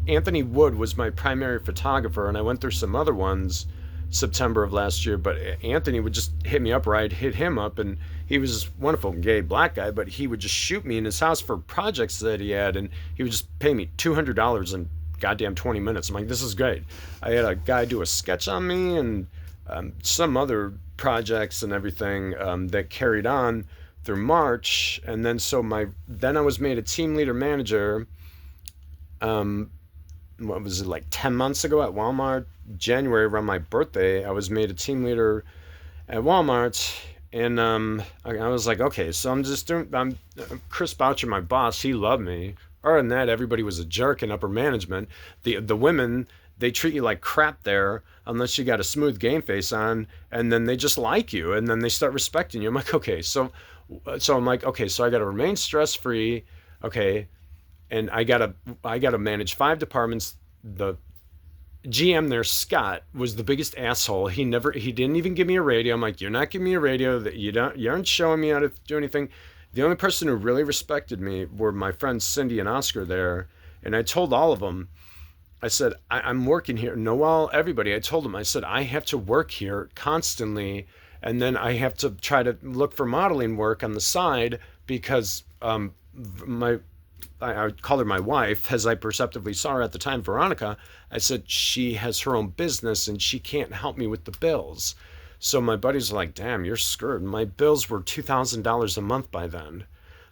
Anthony Wood was my primary photographer, and I went through some other ones September of last year. But Anthony would just hit me up, or I'd hit him up, and he was this wonderful gay black guy. But he would just shoot me in his house for projects that he had, and he would just pay me $200 in goddamn 20 minutes. I'm like, this is great. I had a guy do a sketch on me, and some other projects and everything that carried on through March. And then then I was made a team leader manager. What was it, like 10 months ago at Walmart? January, around my birthday, I was made a team leader at Walmart. And I was like, okay, so I'm Chris Boucher, my boss, he loved me. Other than that, everybody was a jerk in upper management. The women, they treat you like crap there unless you got a smooth game face on, and then they just like you, and then they start respecting you. I'm like, okay, so I'm like, okay, so I got to remain stress free, okay, and I gotta manage 5 departments. The GM there, Scott, was the biggest asshole. He didn't even give me a radio. I'm like, you're not giving me a radio. That you aren't showing me how to do anything. The only person who really respected me were my friends Cindy and Oscar there, and I told all of them. I said, I'm working here. Noel, everybody. I told them, I said, I have to work here constantly. And then I have to try to look for modeling work on the side because I called her my wife, as I perceptively saw her at the time, Veronica. I said, she has her own business and she can't help me with the bills. So my buddies were like, damn, you're screwed. My bills were $2,000 a month by then.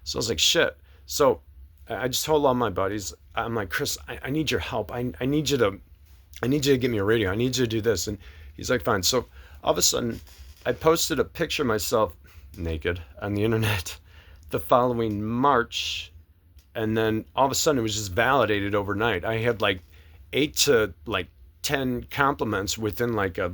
So I was like, shit. So I just told all my buddies, I'm like, Chris, I need your help. I need you to give me a radio. I need you to do this. And he's like, fine. So all of a sudden, I posted a picture of myself naked on the internet the following March. And then all of a sudden, it was just validated overnight. I had like 8 to like 10 compliments within like a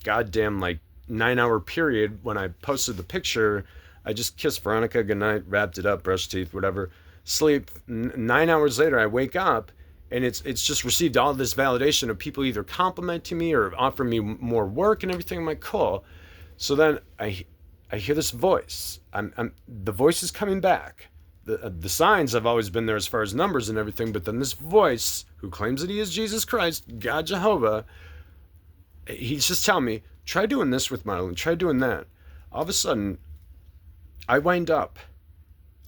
goddamn like 9-hour period. When I posted the picture, I just kissed Veronica goodnight, wrapped it up, brushed teeth, whatever. Sleep. 9 hours later, I wake up, and it's just received all this validation of people either complimenting me or offering me more work and everything. I'm like, cool. So then I hear this voice. The voice is coming back. The signs have always been there as far as numbers and everything, but then this voice, who claims that he is Jesus Christ, God Jehovah, he's just telling me, try doing this with modeling, try doing that. All of a sudden, I wind up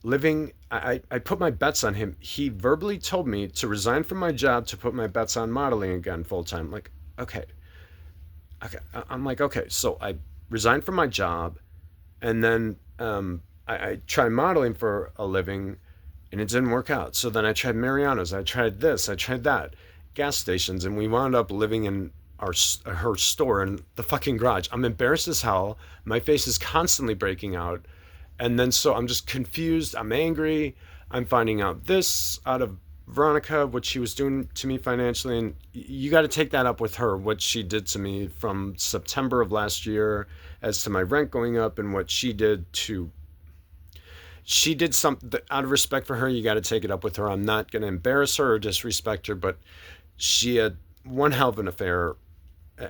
living, I put my bets on him. He verbally told me to resign from my job to put my bets on modeling again full time. Like, okay. I'm like, okay. So I resigned from my job, and then I tried modeling for a living, and it didn't work out. So then I tried Mariano's. I tried this. I tried that. Gas stations, and we wound up living in her store in the fucking garage. I'm embarrassed as hell. My face is constantly breaking out. And then so I'm just confused. I'm angry. I'm finding out this out of Veronica, what she was doing to me financially, and you got to take that up with her, what she did to me from September of last year as to my rent going up and what she did something out of respect for her. You got to take it up with her. I'm not going to embarrass her or disrespect her, but she had one hell of an affair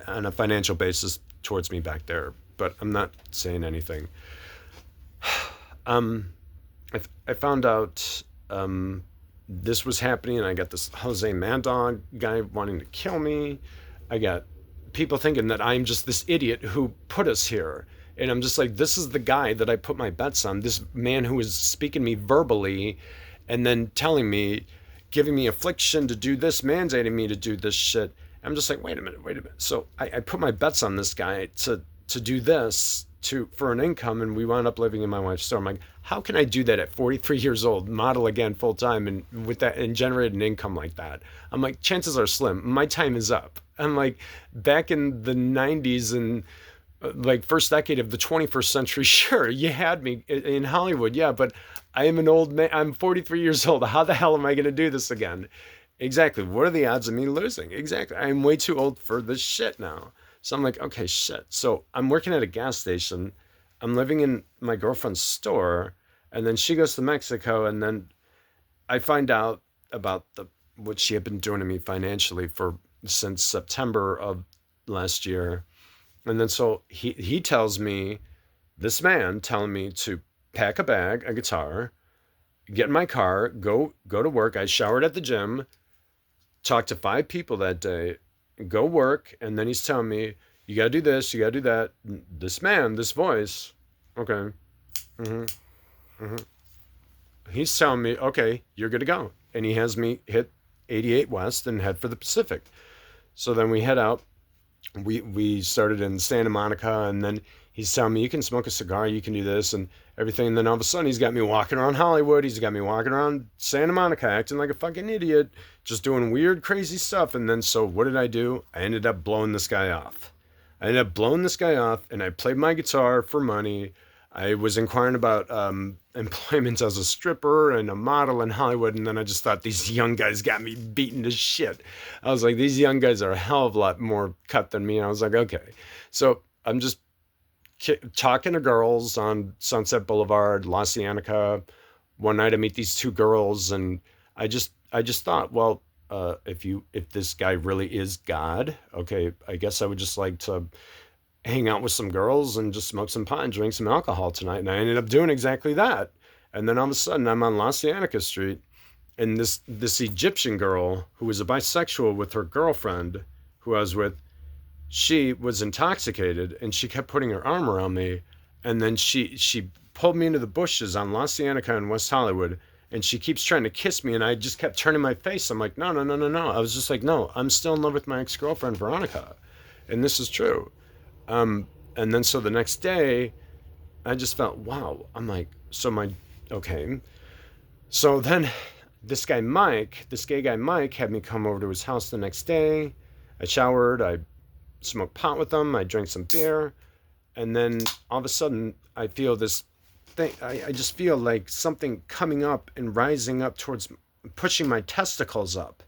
on a financial basis towards me back there. But I'm not saying anything. Um, I found out this was happening, and I got this Jose Mad Dog guy wanting to kill me. I got people thinking that I'm just this idiot who put us here. And I'm just like, this is the guy that I put my bets on. This man who was speaking to me verbally and then telling me, giving me affliction to do this, mandating me to do this shit. I'm just like, wait a minute. So I put my bets on this guy to do this for an income, and we wound up living in my wife's store. I'm like, how can I do that at 43 years old, model again full time, and with that and generate an income like that? I'm like, chances are slim. My time is up. I'm like, back in the 90s and like first decade of the 21st century, sure, you had me in Hollywood, yeah, but I am an old man. I'm 43 years old. How the hell am I going to do this again? Exactly. What are the odds of me losing? Exactly. I'm way too old for this shit now. So I'm like, okay, shit. So I'm working at a gas station. I'm living in my girlfriend's store, and then she goes to Mexico, and then I find out about the what she had been doing to me financially for since September of last year. And then so he tells me, this man telling me to pack a bag, a guitar, get in my car, go to work. I showered at the gym, talked to 5 people that day, go work, and then he's telling me, you gotta do this, you gotta do that. This man, this voice, okay, hmm hmm he's telling me, okay, you're good to go. And he has me hit 88 West and head for the Pacific. So then we head out. We started in Santa Monica, and then he's telling me, you can smoke a cigar, you can do this and everything. And then all of a sudden he's got me walking around Hollywood, he's got me walking around Santa Monica, acting like a fucking idiot, just doing weird crazy stuff. And then so what did I do? I ended up blowing this guy off. And I played my guitar for money. I was inquiring about employment as a stripper and a model in Hollywood, and then I just thought these young guys got me beaten to shit. I was like, these young guys are a hell of a lot more cut than me. And I was like, okay. So I'm just talking to girls on Sunset Boulevard, La Cienega. One night I meet these 2 girls, and I just thought, well, if this guy really is God, okay, I guess I would just like to hang out with some girls and just smoke some pot and drink some alcohol tonight. And I ended up doing exactly that. And then all of a sudden I'm on La Cienega Street, and this Egyptian girl who was a bisexual with her girlfriend who I was with, she was intoxicated and she kept putting her arm around me. And then she pulled me into the bushes on La Cienega in West Hollywood, and she keeps trying to kiss me, and I just kept turning my face. I'm like, no, no, no, no, no. I was just like, no, I'm still in love with my ex-girlfriend, Veronica. And this is true. And then so the next day, I just felt, wow. I'm like, okay. So then this gay guy Mike had me come over to his house the next day. I showered, I smoked pot with him, I drank some beer, and then all of a sudden I feel this thing. I just feel like something coming up and rising up towards, pushing my testicles up.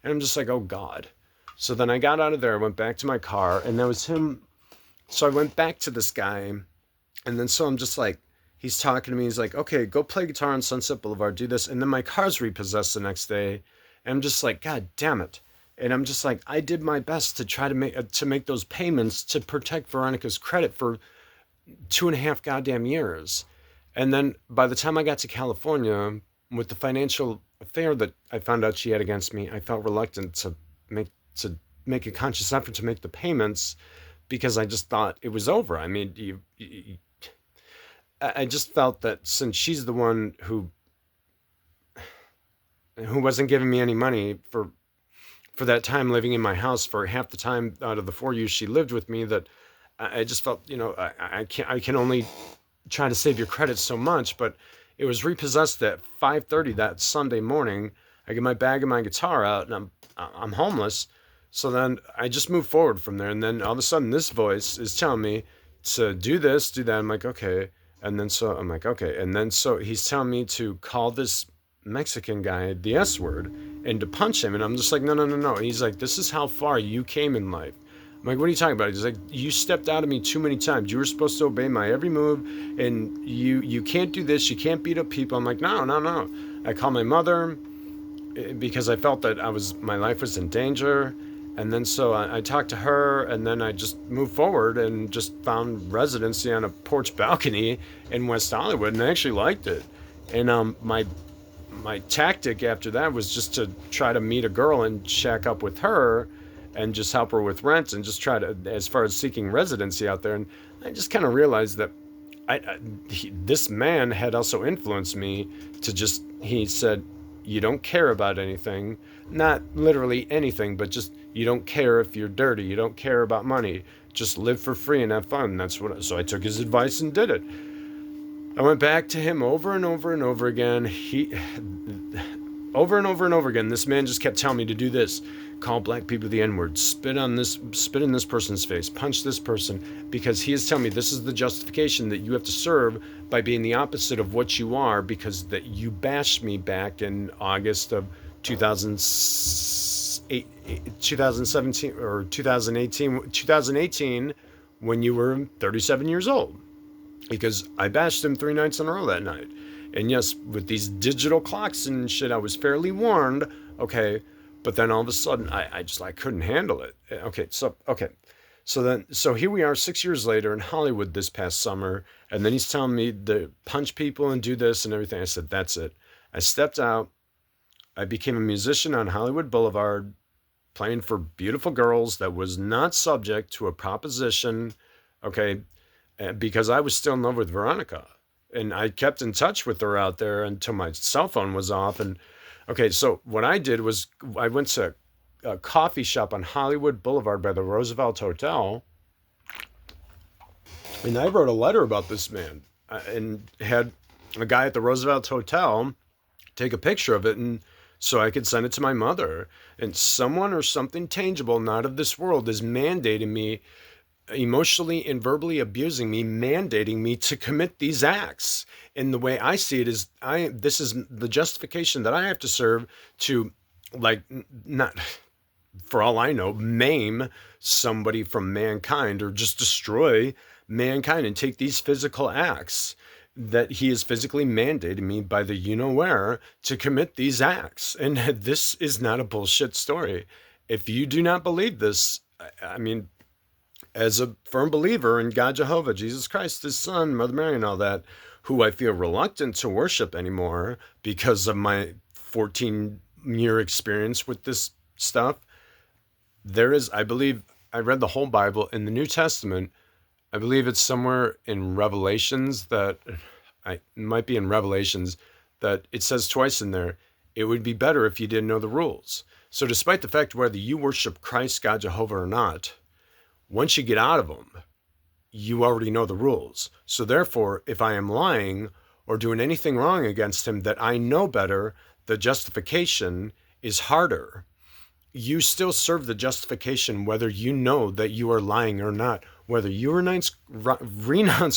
And I'm just like, oh God. So then I got out of there, I went back to my car, and that was him. So I went back to this guy, and then so I'm just like, he's talking to me, he's like, okay, go play guitar on Sunset Boulevard, do this. And then my car's repossessed the next day, and I'm just like, God damn it. And I'm just like, I did my best to try to make those payments to protect Veronica's credit for 2.5 goddamn years. And then by the time I got to California, with the financial affair that I found out she had against me, I felt reluctant to make a conscious effort to make the payments, because I just thought it was over. I mean, I just felt that since she's the one who wasn't giving me any money for that time living in my house, for half the time out of the 4 years she lived with me, that I just felt, I can only try to save your credit so much. But it was repossessed at 5:30 that Sunday morning. I get my bag and my guitar out, and I'm homeless. So then I just moved forward from there. And then all of a sudden this voice is telling me to do this, do that. I'm like, okay. And then so I'm like, okay. And then so he's telling me to call this Mexican guy the S word and to punch him. And I'm just like, no, no, no, no. He's like, this is how far you came in life. I'm like, what are you talking about? He's like, you stepped out of me too many times. You were supposed to obey my every move, and you can't do this. You can't beat up people. I'm like, no, no, no. I called my mother because I felt that my life was in danger. And then so I talked to her, and then I just moved forward and just found residency on a porch balcony in West Hollywood, and I actually liked it. And my tactic after that was just to try to meet a girl and shack up with her, and just help her with rent, and just try to, as far as seeking residency out there. And I just kind of realized that this man had also influenced me to just, he said, you don't care about anything, not literally anything, but just you don't care if you're dirty, you don't care about money, just live for free and have fun. So I took his advice and did it. I went back to him over and over and over again. Over and over and over again, this man just kept telling me to do this: call black people the N-word, spit in this person's face, punch this person, because he is telling me this is the justification that you have to serve by being the opposite of what you are, because that you bashed me back in August of 2017 or 2018 when you were 37 years old, because I bashed him 3 nights in a row that night. And yes, with these digital clocks and shit, I was fairly warned, okay, but then all of a sudden I couldn't handle it. So here we are 6 years later in Hollywood this past summer, and then he's telling me to punch people and do this and everything. I said, that's it. I stepped out. I became a musician on Hollywood Boulevard, playing for beautiful girls that was not subject to a proposition, okay, because I was still in love with Veronica. And I kept in touch with her out there until my cell phone was off. And okay, so what I did was I went to a coffee shop on Hollywood Boulevard by the Roosevelt Hotel, and I wrote a letter about this man, and had a guy at the Roosevelt Hotel take a picture of it, and so I could send it to my mother. And someone or something tangible, not of this world, is mandating me, emotionally and verbally abusing me, mandating me to commit these acts. And the way I see it is, this is the justification that I have to serve to, like, not, for all I know, maim somebody from mankind, or just destroy mankind and take these physical acts that he is physically mandated me by the you-know-where to commit these acts. And this is not a bullshit story. If you do not believe this, I mean, as a firm believer in God, Jehovah, Jesus Christ, his son, Mother Mary, and all that, who I feel reluctant to worship anymore because of my 14-year experience with this stuff, there is, I believe, I read the whole Bible in the New Testament. I believe it's somewhere in Revelations that, it might be in Revelations, that it says twice in there, it would be better if you didn't know the rules. So despite the fact whether you worship Christ, God, Jehovah, or not, once you get out of them, you already know the rules. So therefore, if I am lying or doing anything wrong against him that I know better, the justification is harder. You still serve the justification whether you know that you are lying or not. Whether you renounce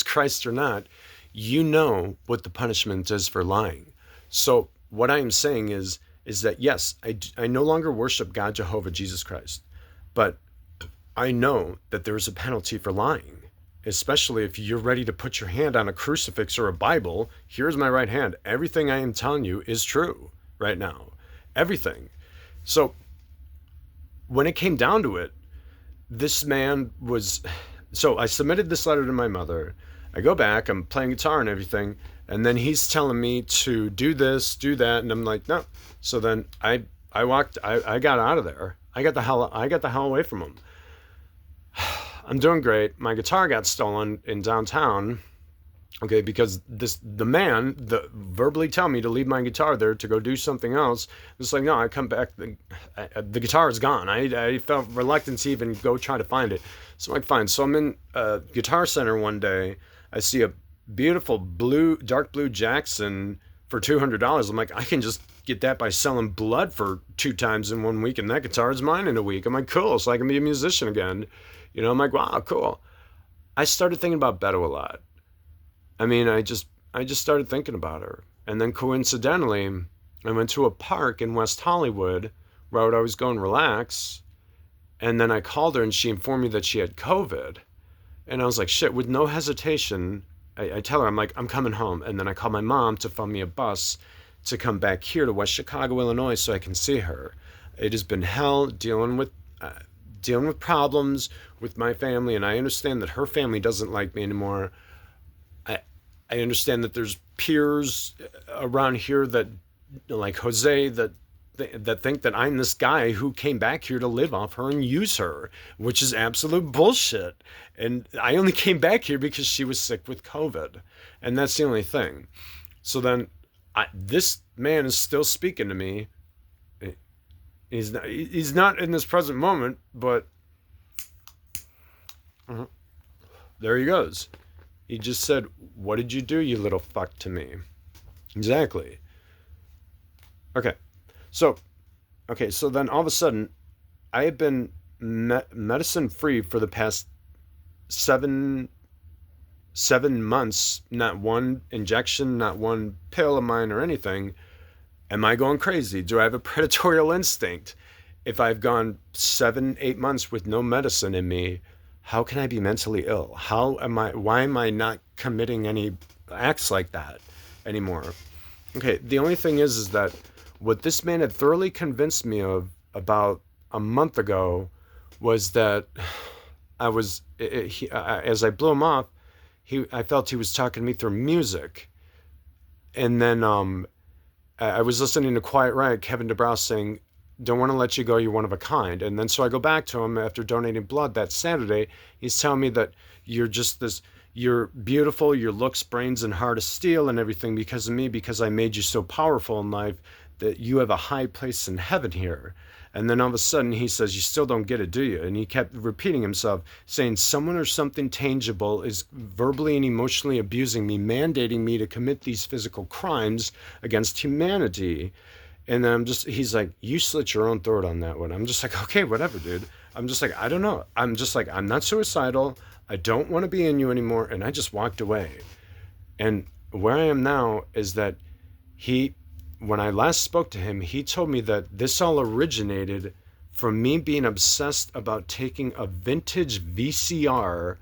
Christ or not, you know what the punishment is for lying. So what I am saying is that yes, I no longer worship God, Jehovah, Jesus Christ, but I know that there is a penalty for lying, especially if you're ready to put your hand on a crucifix or a Bible. Here's my right hand. Everything I am telling you is true right now. Everything. So when it came down to it, this man was... So I submitted this letter to my mother. I go back, I'm playing guitar and everything, and then he's telling me to do this, do that, and I'm like, no. So then I got out of there. I got the hell away from him. I'm doing great. My guitar got stolen in downtown, okay, because the man verbally telling me to leave my guitar there to go do something else. It's like, no, I come back, the guitar is gone. I felt reluctant to even go try to find it. So I'm like, fine. So I'm in a Guitar Center one day. I see a beautiful dark blue Jackson for $200. I'm like, I can just get that by selling blood for 2 times in 1 week, and that guitar is mine in a week. I'm like, cool, so I can be a musician again. You know, I'm like, wow, cool. I started thinking about Beto a lot. I mean, I just started thinking about her. And then coincidentally, I went to a park in West Hollywood where I would always go and relax. And then I called her and she informed me that she had COVID. And I was like, shit, with no hesitation, I tell her, I'm like, I'm coming home. And then I call my mom to phone me a bus to come back here to West Chicago, Illinois, so I can see her. It has been hell dealing with problems with my family, and I understand that her family doesn't like me anymore. I I understand that there's peers around here that like Jose that think that I'm this guy who came back here to live off her and use her, which is absolute bullshit. And I only came back here because she was sick with COVID, and that's the only thing. So then, this man is still speaking to me. He's not in this present moment, but there he goes. He just said, "What did you do, you little fuck," to me. Exactly. Okay. So, so then all of a sudden, I have been medicine free for the past seven 7 months. Not one injection, not one pill of mine or anything. Am I going crazy? Do I have a predatory instinct? If I've gone 7, 8 months with no medicine in me, how can I be mentally ill? Why am I not committing any acts like that anymore? Okay, the only thing is that what this man had thoroughly convinced me of about a month ago was that as I blew him off, I felt he was talking to me through music. And then I was listening to Quiet Riot, Kevin DeBrow saying, "Don't want to let you go, you're one of a kind." And then so I go back to him after donating blood that Saturday. He's telling me that you're beautiful, your looks, brains, and heart of steel and everything because of me, because I made you so powerful in life that you have a high place in heaven here. And then all of a sudden he says, "You still don't get it, do you?" And he kept repeating himself, saying someone or something tangible is verbally and emotionally abusing me, mandating me to commit these physical crimes against humanity. And then he's like, "You slit your own throat on that one." I'm just like, okay, whatever, dude. I'm just like, I don't know. I'm just like, I'm not suicidal. I don't want to be in you anymore. And I just walked away. And where I am now is that when I last spoke to him, he told me that this all originated from me being obsessed about taking a vintage VCR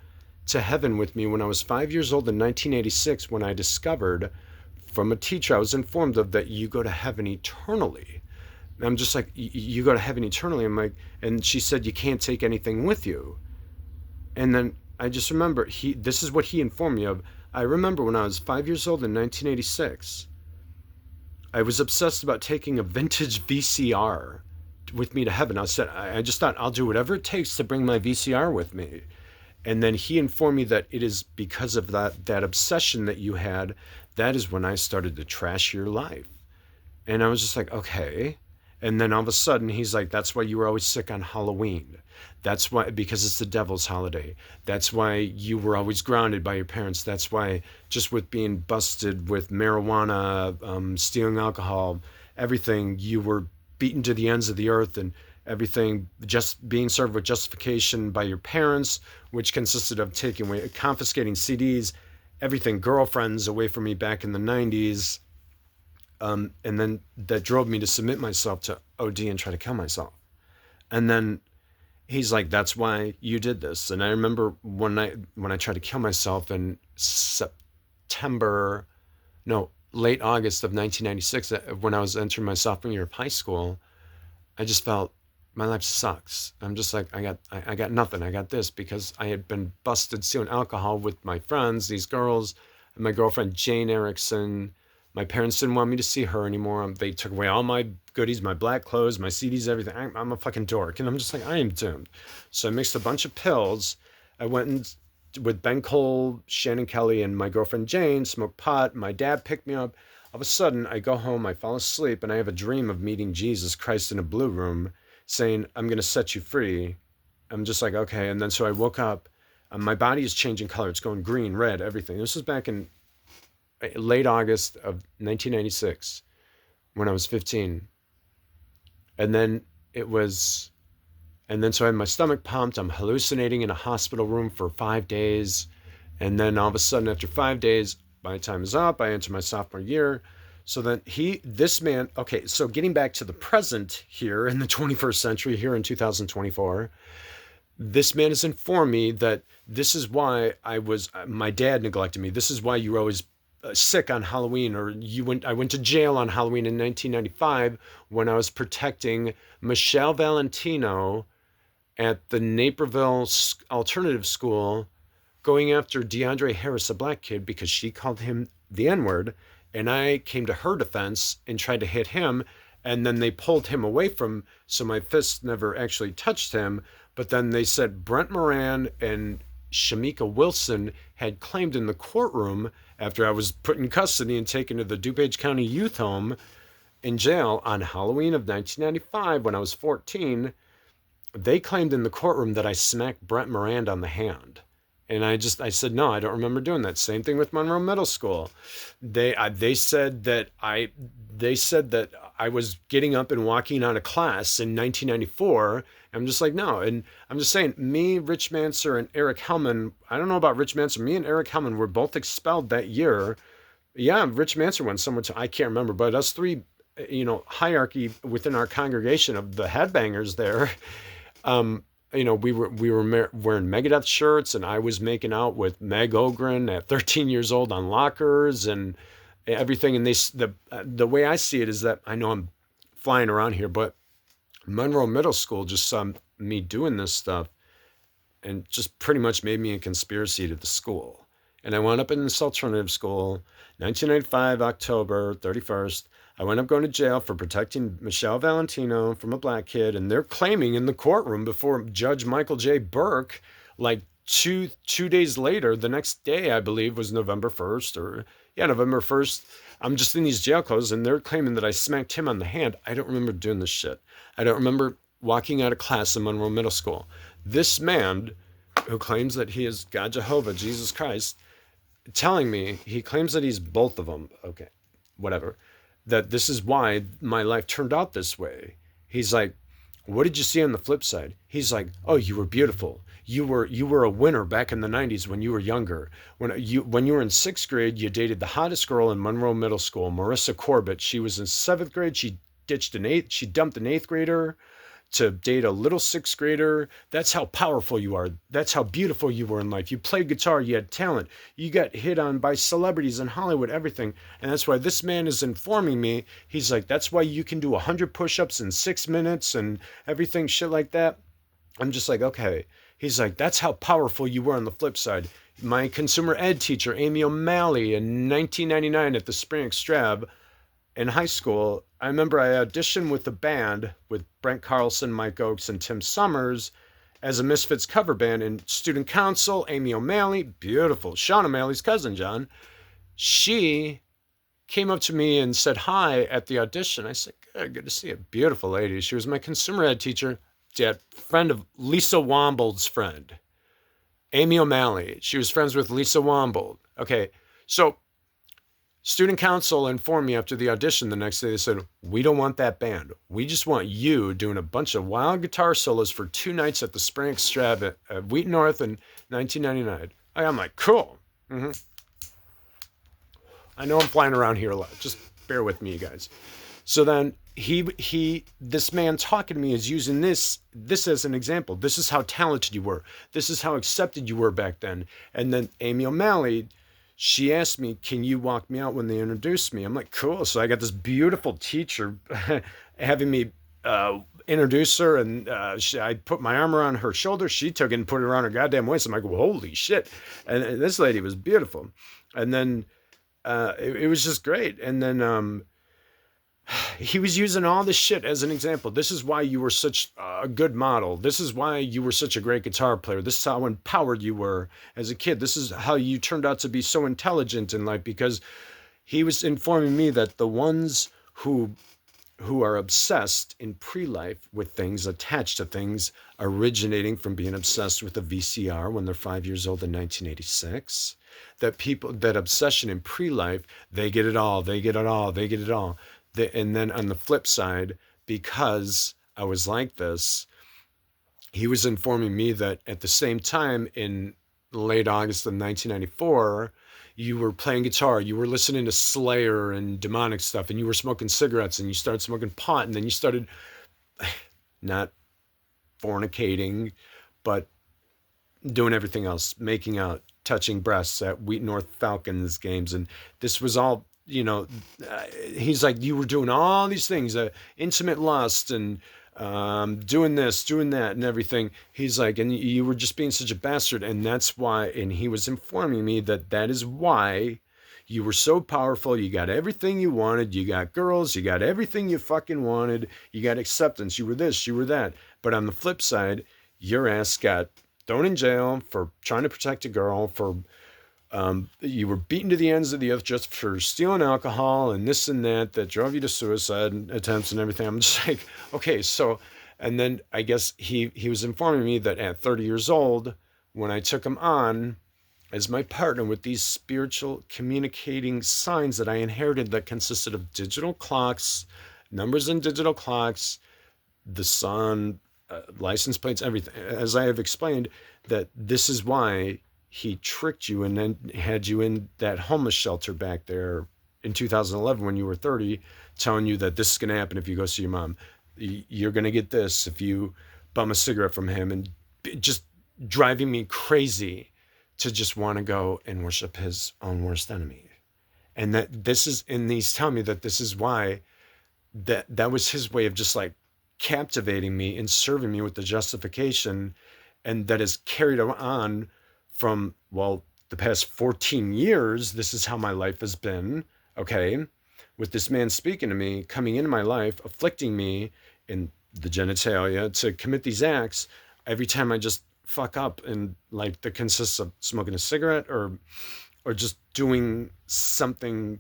to heaven with me when I was 5 years old in 1986, when I discovered from a teacher I was informed of that you go to heaven eternally. And I'm just like, you go to heaven eternally. I'm like, and she said, you can't take anything with you. And then I just remember this is what he informed me of. I remember when I was 5 years old in 1986, I was obsessed about taking a vintage VCR with me to heaven. I just thought, I'll do whatever it takes to bring my VCR with me. And then he informed me that it is because of that obsession that you had, that is when I started to trash your life. And I was just like, okay. And then all of a sudden he's like, that's why you were always sick on Halloween. That's why, because it's the devil's holiday. That's why you were always grounded by your parents. That's why, just with being busted with marijuana, stealing alcohol, everything, you were beaten to the ends of the earth, and everything just being served with justification by your parents, which consisted of confiscating CDs, everything, girlfriends away from me back in the 90s. And then that drove me to submit myself to OD and try to kill myself. And then he's like, that's why you did this. And I remember one night when I tried to kill myself in late August of 1996, when I was entering my sophomore year of high school, I just felt my life sucks. I'm just like, I got nothing. I got this because I had been busted stealing alcohol with my friends, these girls, and my girlfriend, Jane Erickson. My parents didn't want me to see her anymore. They took away all my goodies, my black clothes, my CDs, everything. I'm a fucking dork. And I'm just like, I am doomed. So I mixed a bunch of pills. I went with Ben Cole, Shannon Kelly, and my girlfriend Jane, smoked pot. My dad picked me up. All of a sudden, I go home, I fall asleep, and I have a dream of meeting Jesus Christ in a blue room saying, "I'm going to set you free." I'm just like, okay. And then so I woke up. My body is changing color. It's going green, red, everything. This was back in late August of 1996 when I was 15. And then so I had my stomach pumped. I'm hallucinating in a hospital room for 5 days. And then all of a sudden, after 5 days, my time is up. I enter my sophomore year. So then this man, okay, so getting back to the present here in the 21st century, here in 2024, this man has informed me that this is why my dad neglected me. This is why you were always sick on Halloween, or I went to jail on Halloween in 1995 when I was protecting Michelle Valentino at the Naperville Alternative School, going after DeAndre Harris, a black kid, because she called him the N-word. And I came to her defense and tried to hit him. And then they pulled him away so my fist never actually touched him. But then they said Brent Moran and Shamika Wilson had claimed in the courtroom after I was put in custody and taken to the DuPage County Youth Home in jail on Halloween of 1995 when I was 14. They claimed in the courtroom that I smacked Brent Moran on the hand. And I said, no, I don't remember doing that. Same thing with Monroe Middle School. They said that I was getting up and walking out of class in 1994. I'm just like, no. And I'm just saying, me, Rich Manser, and Eric Hellman, I don't know about Rich Manser. Me and Eric Hellman were both expelled that year. Yeah, Rich Manser went somewhere to, I can't remember, but us three, hierarchy within our congregation of the headbangers there, we were wearing Megadeth shirts, and I was making out with Meg Ogren at 13 years old on lockers and everything. And the way I see it is that, I know I'm flying around here, but Monroe Middle School just saw me doing this stuff and just pretty much made me a conspiracy to the school. And I wound up in this alternative school, 1995, October 31st. I wound up going to jail for protecting Michelle Valentino from a black kid. And they're claiming in the courtroom before Judge Michael J. Burke, like two days later, the next day, I believe, was November 1st. November 1st. I'm just in these jail clothes, and they're claiming that I smacked him on the hand. I don't remember doing this shit. I don't remember walking out of class in Monroe Middle School. This man, who claims that he is God Jehovah, Jesus Christ, telling me, he claims that he's both of them. Okay, whatever. That this is why my life turned out this way. He's like, what did you see on the flip side? He's like, oh, you were beautiful. You were a winner back in the 90s when you were younger. When you were in 6th grade, you dated the hottest girl in Monroe Middle School, Marissa Corbett. She was in 7th grade. She dumped an 8th grader to date a little 6th grader. That's how powerful you are. That's how beautiful you were in life. You played guitar. You had talent. You got hit on by celebrities in Hollywood, everything. And that's why this man is informing me. He's like, that's why you can do 100 push-ups in 6 minutes and everything, shit like that. I'm just like, okay. He's like, that's how powerful you were on the flip side. My consumer ed teacher, Amy O'Malley, in 1999 at the Spring Extrab in high school, I remember I auditioned with the band with Brent Carlson, Mike Oakes, and Tim Summers as a Misfits cover band. And student council, Amy O'Malley, beautiful, Sean O'Malley's cousin, John, she came up to me and said hi at the audition. I said, good to see you. Beautiful lady. She was my consumer ed teacher, friend of Lisa Wombold's friend, Amy O'Malley. She was friends with Lisa Wombold. Okay, so student council informed me after the audition the next day. They said, we don't want that band. We just want you doing a bunch of wild guitar solos for 2 nights at the Spring Extrava at Wheaton North in 1999. I'm like, cool. Mm-hmm. I know I'm flying around here a lot. Just bear with me, you guys. So then this man talking to me is using this as an example. This is how talented you were. This is how accepted you were back then. And then Amy O'Malley, she asked me, can you walk me out when they introduced me? I'm like, cool. So I got this beautiful teacher having me introduce her, and I put my arm around her shoulder. She took it and put it around her goddamn waist. I'm like, well, holy shit. And this lady was beautiful. And then it was just great. And then he was using all this shit as an example. This is why you were such a good model. This is why you were such a great guitar player. This is how empowered you were as a kid. This is how you turned out to be so intelligent in life, because he was informing me that the ones who are obsessed in pre-life with things, attached to things, originating from being obsessed with a VCR when they're 5 years old in 1986, that obsession in pre-life, they get it all. And then on the flip side, because I was like this, he was informing me that at the same time in late August of 1994, you were playing guitar, you were listening to Slayer and demonic stuff, and you were smoking cigarettes, and you started smoking pot, and then you started not fornicating, but doing everything else, making out, touching breasts at Wheat North Falcons games. And this was all, he's like, you were doing all these things, intimate lust and doing this, doing that, and everything. He's like, and you were just being such a bastard. And that's why, and he was informing me that that is why you were so powerful. You got everything you wanted. You got girls. You got everything you fucking wanted. You got acceptance. You were this, you were that. But on the flip side, your ass got thrown in jail for trying to protect a girl, for you were beaten to the ends of the earth just for stealing alcohol and this and that drove you to suicide attempts and everything. I'm just like, okay, so, and then I guess he was informing me that at 30 years old, when I took him on as my partner with these spiritual communicating signs that I inherited that consisted of digital clocks, numbers in digital clocks, the sun, license plates, everything. As I have explained, that this is why he tricked you and then had you in that homeless shelter back there in 2011 when you were 30, telling you that this is going to happen if you go see your mom. You're going to get this if you bum a cigarette from him, and just driving me crazy to just want to go and worship his own worst enemy. And that this is, and he's telling me that this is why that was his way of just like captivating me and serving me with the justification, and that is carried on from, well, the past 14 years. This is how my life has been, okay, with this man speaking to me, coming into my life, afflicting me in the genitalia to commit these acts every time I just fuck up, and like that consists of smoking a cigarette or just doing something,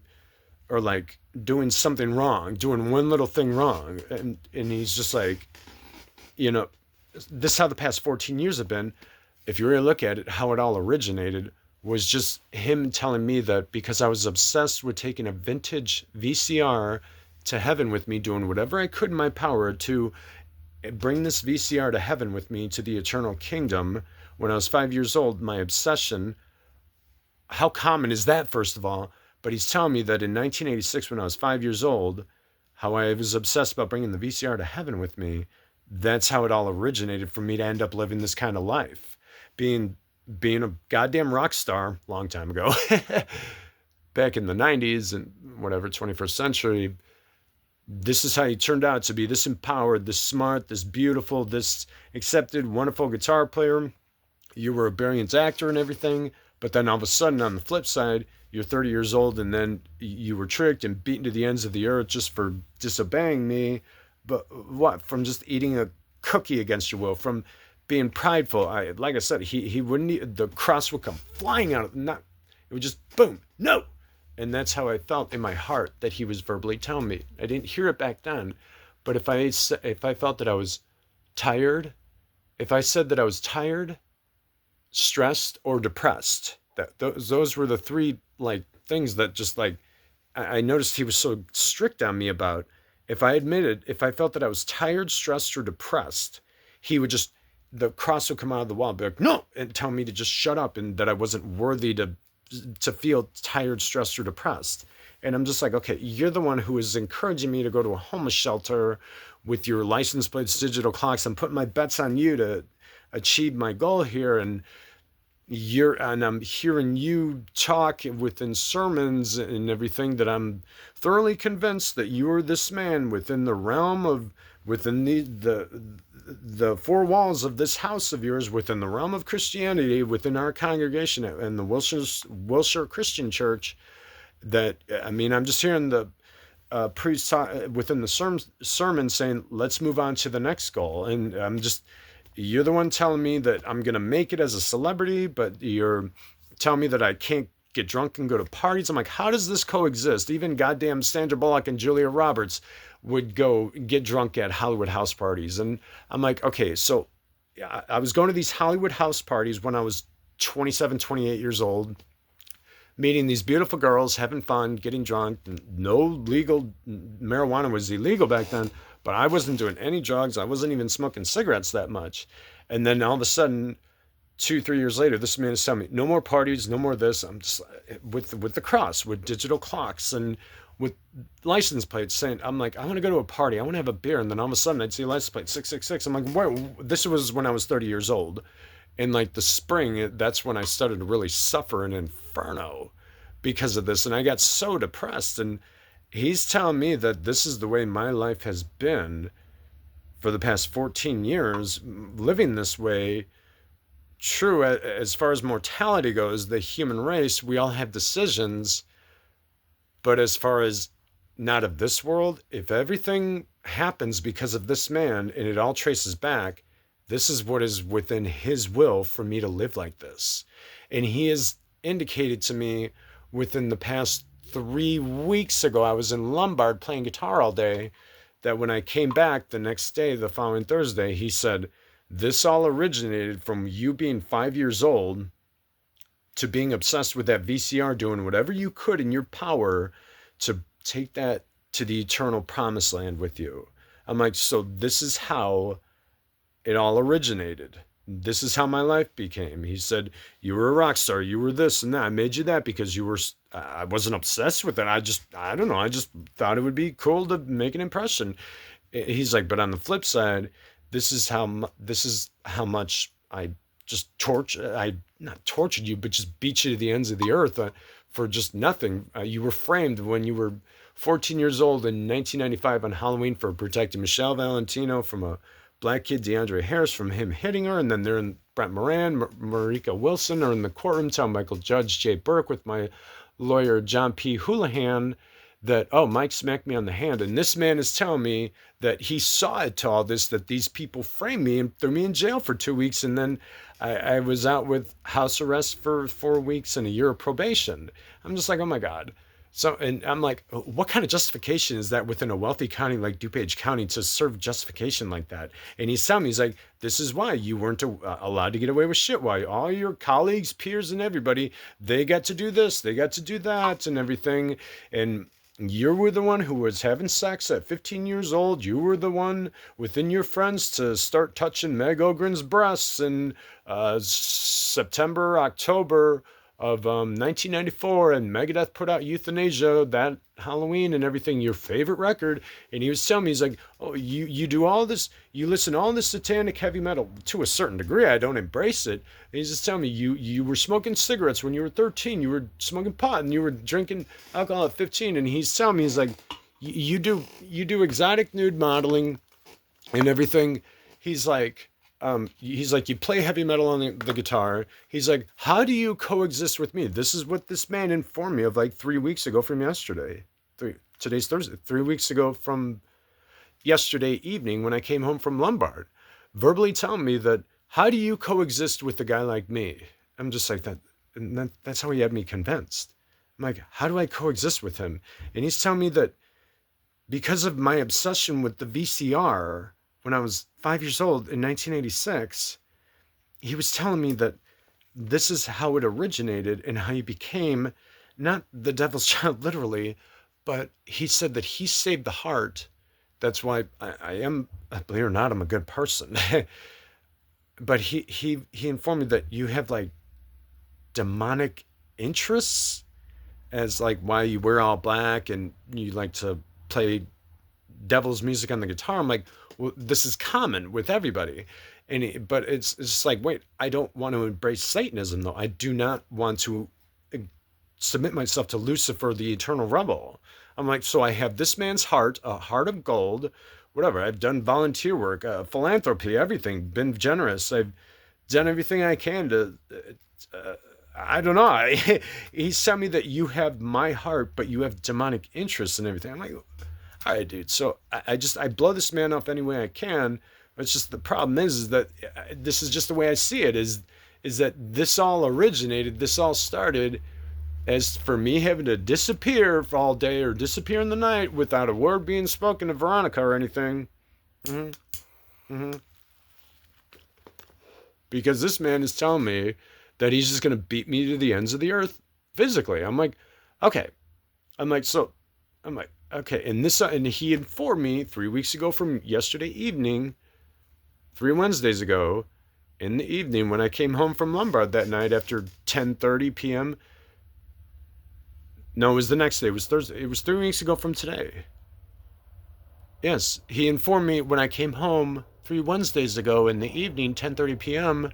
or like doing something wrong, doing one little thing wrong. And he's just like, this is how the past 14 years have been. If you really look at it, how it all originated was just him telling me that because I was obsessed with taking a vintage VCR to heaven with me, doing whatever I could in my power to bring this VCR to heaven with me to the eternal kingdom. When I was 5 years old, my obsession, how common is that, first of all? But he's telling me that in 1986, when I was 5 years old, how I was obsessed about bringing the VCR to heaven with me. That's how it all originated for me to end up living this kind of life. Being a goddamn rock star long time ago, back in the 90s and whatever, 21st century. This is how you turned out to be this empowered, this smart, this beautiful, this accepted, wonderful guitar player. You were a brilliant actor and everything. But then all of a sudden, on the flip side, you're 30 years old, and then you were tricked and beaten to the ends of the earth just for disobeying me. But what? From just eating a cookie against your will, from being prideful. Like I said, he wouldn't, the cross would come flying out of, not, it would just boom, no. And that's how I felt in my heart that he was verbally telling me. I didn't hear it back then, but if I felt that I was tired, if I said that I was tired, stressed, or depressed, that those were the three like things that just like I noticed he was so strict on me about. If I felt that I was tired, stressed, or depressed, he would just, the cross would come out of the wall and be like, no, and tell me to just shut up, and that I wasn't worthy to feel tired, stressed, or depressed. And I'm just like, okay, you're the one who is encouraging me to go to a homeless shelter with your license plates, digital clocks. I'm putting my bets on you to achieve my goal here. And I'm hearing you talk within sermons and everything, that I'm thoroughly convinced that you are this man within the realm of, within the four walls of this house of yours, within the realm of Christianity, within our congregation and the Wilshire Christian Church. That, I mean, I'm just hearing the priest within the sermon saying, let's move on to the next goal. And you're the one telling me that I'm going to make it as a celebrity, but you're telling me that I can't get drunk and go to parties. I'm like, how does this coexist? Even goddamn Sandra Bullock and Julia Roberts would go get drunk at Hollywood house parties. And I'm like, okay, so I was going to these Hollywood house parties when I was 27, 28 years old, meeting these beautiful girls, having fun, getting drunk. No legal, marijuana was illegal back then, but I wasn't doing any drugs. I wasn't even smoking cigarettes that much. And then all of a sudden, 2, 3 years later, this man is telling me, no more parties, no more this. I'm just with the cross, with digital clocks, and with license plates saying, I'm like, I want to go to a party, I want to have a beer, and then all of a sudden I'd see a license plate 666. I'm like, what? This was when I was 30 years old. In like the spring, that's when I started to really suffer an inferno because of this, and I got so depressed. And he's telling me that this is the way my life has been for the past 14 years, living this way. True, as far as mortality goes, the human race, we all have decisions. But as far as not of this world, if everything happens because of this man and it all traces back, this is what is within his will for me to live like this. And he has indicated to me within the past 3 weeks ago, I was in Lombard playing guitar all day, that when I came back the next day, the following Thursday, he said, this all originated from you being 5 years old to being obsessed with that VCR, doing whatever you could in your power to take that to the eternal promised land with you. I'm like, so this is how it all originated. This is how my life became. He said, you were a rock star, you were this and that. I made you that because you were, I wasn't obsessed with it. I don't know. I just thought it would be cool to make an impression. He's like, but on the flip side, this is how much I just not tortured you, but just beat you to the ends of the earth for just nothing. You were framed when you were 14 years old in 1995 on Halloween for protecting Michelle Valentino from a black kid, DeAndre Harris, from him hitting her. And then they're in Brent Moran, Marika Wilson are in the courtroom telling Michael Judge Jay Burke with my lawyer John P. Houlihan that, oh, Mike smacked me on the hand. And this man is telling me that he saw it to all this, that these people framed me and threw me in jail for 2 weeks. And then I was out with house arrest for 4 weeks and a year of probation. I'm just like, oh my God. So, and I'm like, what kind of justification is that within a wealthy county like DuPage County to serve justification like that? And he's telling me, he's like, this is why you weren't allowed to get away with shit. Why all your colleagues, peers, and everybody, they got to do this, they got to do that and everything. And you were the one who was having sex at 15 years old. You were the one within your friends to start touching Meg Ogren's breasts in September, October of 1994, and Megadeth put out Euthanasia that Halloween and everything, your favorite record. And he was telling me, he's like, oh, you do all this, you listen to all this satanic heavy metal to a certain degree. I don't embrace it. And he's just telling me, you were smoking cigarettes when you were 13, you were smoking pot, and you were drinking alcohol at 15. And he's telling me, he's like, you do exotic nude modeling and everything. He's like, you play heavy metal on the guitar. He's like, how do you coexist with me? This is what this man informed me of like 3 weeks ago from yesterday. Today's Thursday. 3 weeks ago from yesterday evening when I came home from Lombard, verbally telling me that, how do you coexist with a guy like me? I'm just like that. And that's how he had me convinced. I'm like, how do I coexist with him? And he's telling me that because of my obsession with the VCR, when I was 5 years old in 1986, he was telling me that this is how it originated and how he became not the devil's child literally, but he said that he saved the heart. That's why I am, believe it or not, I'm a good person. But he informed me that you have like demonic interests, as like why you wear all black and you like to play devil's music on the guitar. I'm like, well, this is common with everybody. But it's just like, wait, I don't want to embrace Satanism though. I do not want to submit myself to Lucifer, the eternal rebel. I'm like, so I have this man's heart, a heart of gold, whatever. I've done volunteer work, philanthropy, everything, been generous. I've done everything I can to, I don't know. He's telling me that you have my heart, but you have demonic interests and everything. I'm like, all right, dude. So I blow this man off any way I can. It's just the problem is that this is just the way I see it. Is that this all originated? This all started as for me having to disappear for all day or disappear in the night without a word being spoken to Veronica or anything. Because this man is telling me that he's just gonna beat me to the ends of the earth physically. I'm like, okay. I'm like, okay, and he informed me 3 weeks ago from yesterday evening, 3 Wednesdays ago, in the evening when I came home from Lombard that night after 10:30 p.m. No, it was the next day. It was Thursday. It was 3 weeks ago from today. Yes, he informed me when I came home 3 Wednesdays ago in the evening, 10:30 p.m.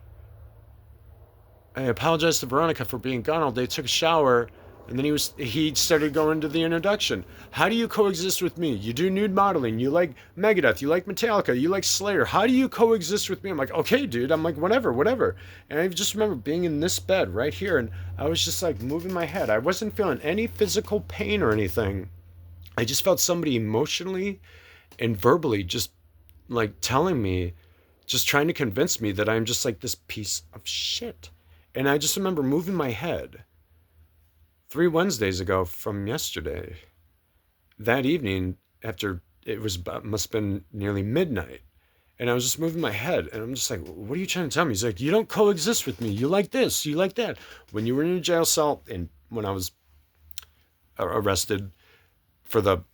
I apologized to Veronica for being gone all day, took a shower, and then he started going to the introduction. How do you coexist with me? You do nude modeling, you like Megadeth, you like Metallica, you like Slayer. How do you coexist with me? I'm like, okay, dude. I'm like, whatever, whatever. And I just remember being in this bed right here, and I was just like moving my head. I wasn't feeling any physical pain or anything. I just felt somebody emotionally and verbally just like telling me, just trying to convince me that I'm just like this piece of shit. And I just remember moving my head 3 Wednesdays ago from yesterday, that evening after it was must have been nearly midnight. And I was just moving my head and I'm just like, what are you trying to tell me? He's like, you don't coexist with me. You like this, you like that. When you were in a jail cell and when I was arrested for the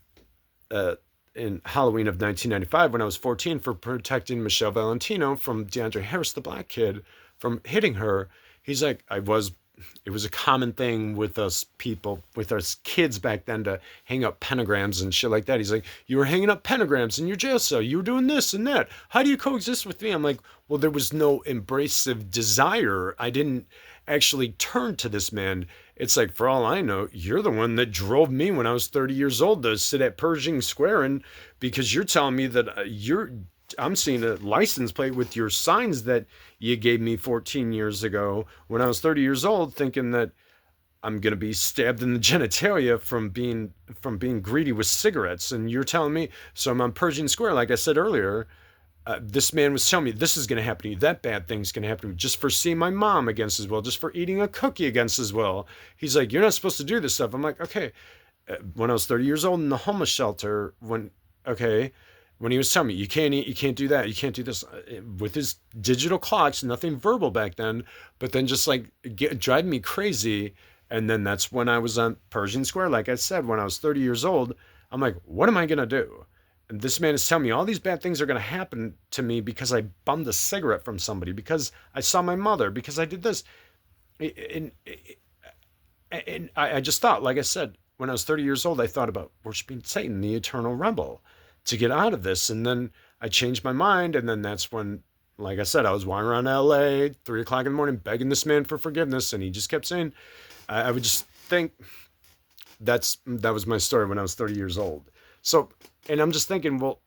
in Halloween of 1995 when I was 14 for protecting Michelle Valentino from DeAndre Harris, the black kid, from hitting her. He's like, it was a common thing with us people, with us kids back then to hang up pentagrams and shit like that. He's like, you were hanging up pentagrams in your jail cell. You were doing this and that. How do you coexist with me? I'm like, well, there was no embracive desire. I didn't actually turn to this man. It's like, for all I know, you're the one that drove me when I was 30 years old to sit at Pershing Square, and because you're telling me that I'm seeing a license plate with your signs that you gave me 14 years ago when I was 30 years old, thinking that I'm gonna be stabbed in the genitalia from being greedy with cigarettes, and you're telling me. So I'm on Pershing Square, like I said earlier. This man was telling me this is going to happen to you, that bad thing's going to happen to me, just for seeing my mom against his will, just for eating a cookie against his will. He's like, you're not supposed to do this stuff. I'm like, okay. When I was 30 years old in the homeless shelter, when he was telling me, you can't eat, you can't do that, you can't do this, with his digital clocks, nothing verbal back then, but then just like driving me crazy. And then that's when I was on Pershing Square, like I said, when I was 30 years old. I'm like, what am I going to do? And this man is telling me all these bad things are going to happen to me because I bummed a cigarette from somebody, because I saw my mother, because I did this. And, and I just thought, like I said, when I was 30 years old, I thought about worshiping Satan, the eternal rebel, to get out of this. And then I changed my mind. And then that's when, like I said, I was wandering around LA, 3 o'clock in the morning, begging this man for forgiveness. And he just kept saying, I would just think that was my story when I was 30 years old. So, and I'm just thinking, well,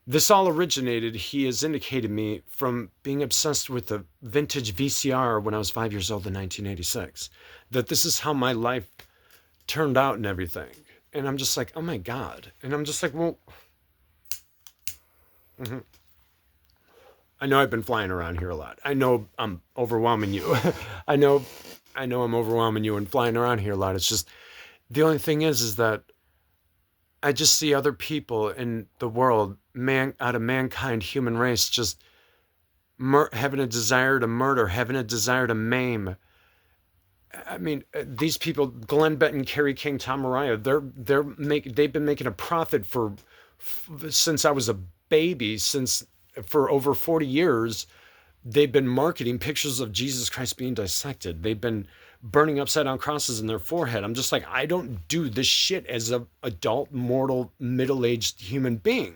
this all originated, he has indicated me, from being obsessed with a vintage VCR when I was 5 years old in 1986. That this is how my life turned out and everything. And I'm just like, oh my God. And I'm just like, well, I know I've been flying around here a lot. I know I'm overwhelming you. I know I'm overwhelming you and flying around here a lot. It's just, the only thing is that I just see other people in the world, out of mankind, human race, just having a desire to murder, having a desire to maim. I mean, these people, Glenn Benton, Kerry King, Tom Mariah, they've been making a profit since I was a baby, for over 40 years. They've been marketing pictures of Jesus Christ being dissected. They've been burning upside down crosses in their forehead. I'm just like, I don't do this shit as a adult, mortal, middle-aged human being.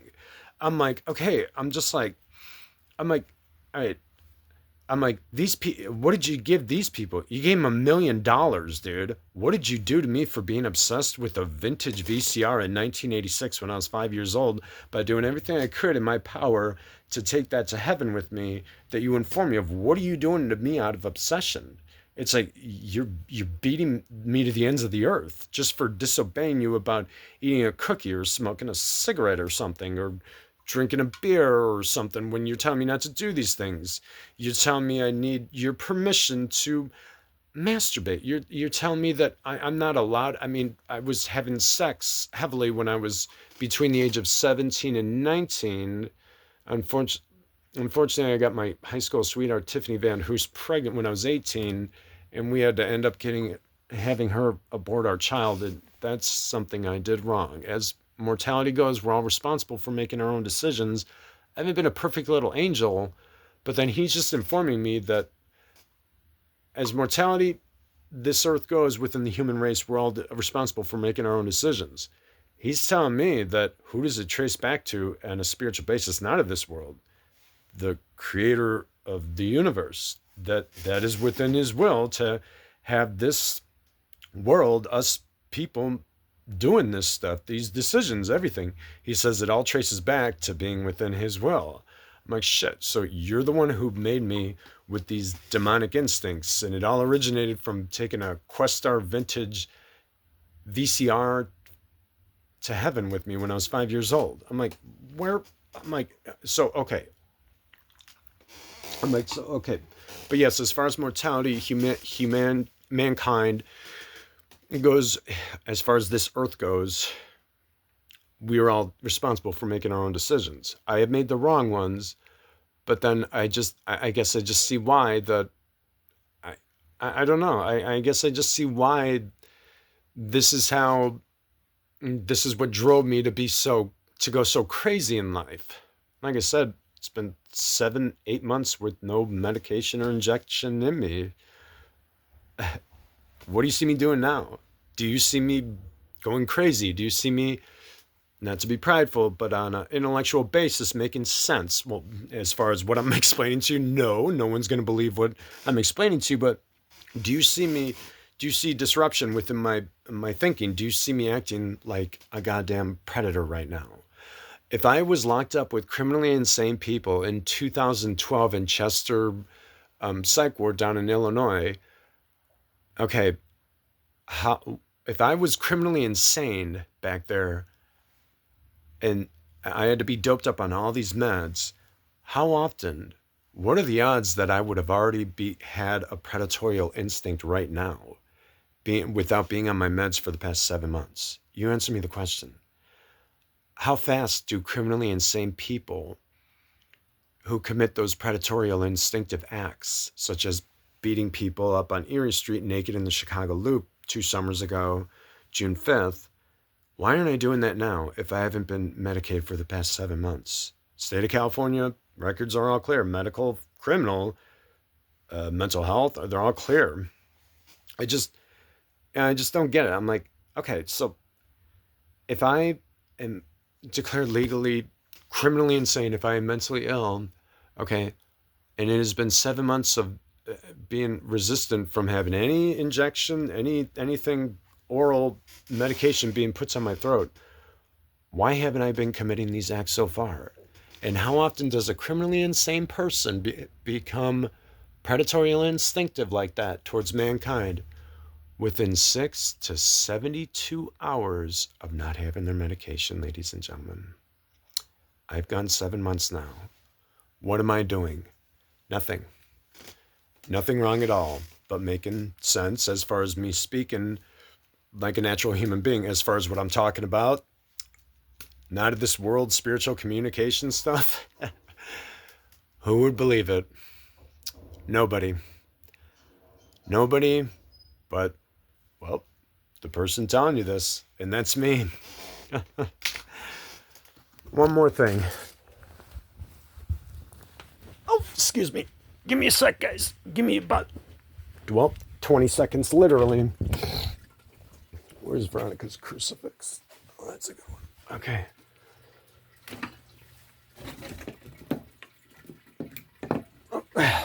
I'm like, okay, I'm like, all right. I'm like, these people, what did you give these people? You gave them $1 million, dude. What did you do to me for being obsessed with a vintage VCR in 1986 when I was 5 years old, by doing everything I could in my power to take that to heaven with me, that you inform me of? What are you doing to me out of obsession? It's like, you're beating me to the ends of the earth just for disobeying you about eating a cookie or smoking a cigarette or something, or drinking a beer or something, when you're telling me not to do these things. You're telling me I need your permission to masturbate. You're telling me that I'm not allowed. I mean, I was having sex heavily when I was between the age of 17 and 19. Unfortunately, I got my high school sweetheart, Tiffany Van Hoos, pregnant when I was 18, and we had to end up having her abort our child. And that's something I did wrong. As mortality goes, we're all responsible for making our own decisions. I haven't been a perfect little angel, But then he's just informing me that as mortality, this earth goes within the human race, we're all responsible for making our own decisions. He's telling me that who does it trace back to on a spiritual basis, not of this world, the creator of the universe, that is within his will to have this world, us people doing this stuff, these decisions, everything. He says it all traces back to being within his will. I'm like, shit, so you're the one who made me with these demonic instincts, and it all originated from taking a Questar vintage VCR to heaven with me when I was 5 years old. I'm like, where? I'm like, so, okay. I'm like, so, okay. But yes, as far as mortality, mankind, it goes, as far as this earth goes, we are all responsible for making our own decisions. I have made the wrong ones, but then I guess I just see why I don't know. I guess I just see why this is what drove me to go so crazy in life. Like I said, it's been 7-8 months with no medication or injection in me. What do you see me doing now? Do you see me going crazy? Do you see me, not to be prideful, but on an intellectual basis, making sense? Well, as far as what I'm explaining to you, no one's going to believe what I'm explaining to you, but do you see disruption within my thinking? Do you see me acting like a goddamn predator right now? If I was locked up with criminally insane people in 2012 in Chester psych ward down in Illinois, okay, if I was criminally insane back there and I had to be doped up on all these meds, what are the odds that I would have already had a predatorial instinct right now, without being on my meds for the past 7 months? You answer me the question. How fast do criminally insane people who commit those predatorial instinctive acts, such as beating people up on Erie Street naked in the Chicago Loop 2 summers ago, June 5th, why aren't I doing that now if I haven't been medicated for the past 7 months? State of California, records are all clear. Medical, criminal, mental health, they're all clear. I just don't get it. I'm like, okay, so if I am declared legally criminally insane, if I am mentally ill, okay, and it has been 7 months of being resistant from having any injection, anything oral medication being put on my throat, why haven't I been committing these acts so far? And how often does a criminally insane person become predatory and instinctive like that towards mankind? Within 6 to 72 hours of not having their medication, ladies and gentlemen. I've gone 7 months now. What am I doing? Nothing. Nothing wrong at all, but making sense as far as me speaking like a natural human being, as far as what I'm talking about. Not of this world spiritual communication stuff. Who would believe it? Nobody. Nobody but, well, the person telling you this, and that's me. One more thing. Oh, excuse me. Give me a sec, guys. Give me about, 20 seconds, literally. Where's Veronica's crucifix? Oh, that's a good one. Okay.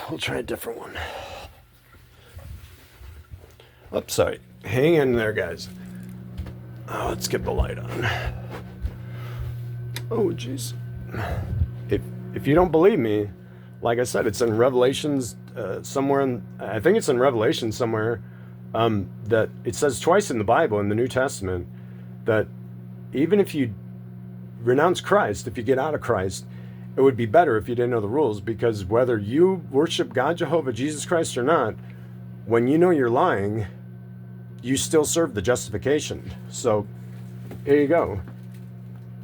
We'll try a different one. Oops, sorry. Hang in there, guys. Oh, let's get the light on. Oh, jeez. If you don't believe me, like I said, it's in Revelations somewhere. I think it's in Revelation somewhere. That it says twice in the Bible, in the New Testament, that even if you renounce Christ, if you get out of Christ, it would be better if you didn't know the rules, because whether you worship God, Jehovah, Jesus Christ or not, when you know you're lying, you still serve the justification. So here you go.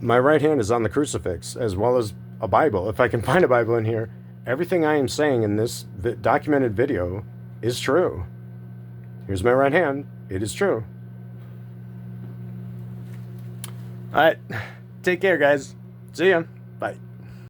My right hand is on the crucifix, as well as a Bible. If I can find a Bible in here, everything I am saying in this documented video is true. Here's my right hand. It is true. All right. Take care, guys. See ya.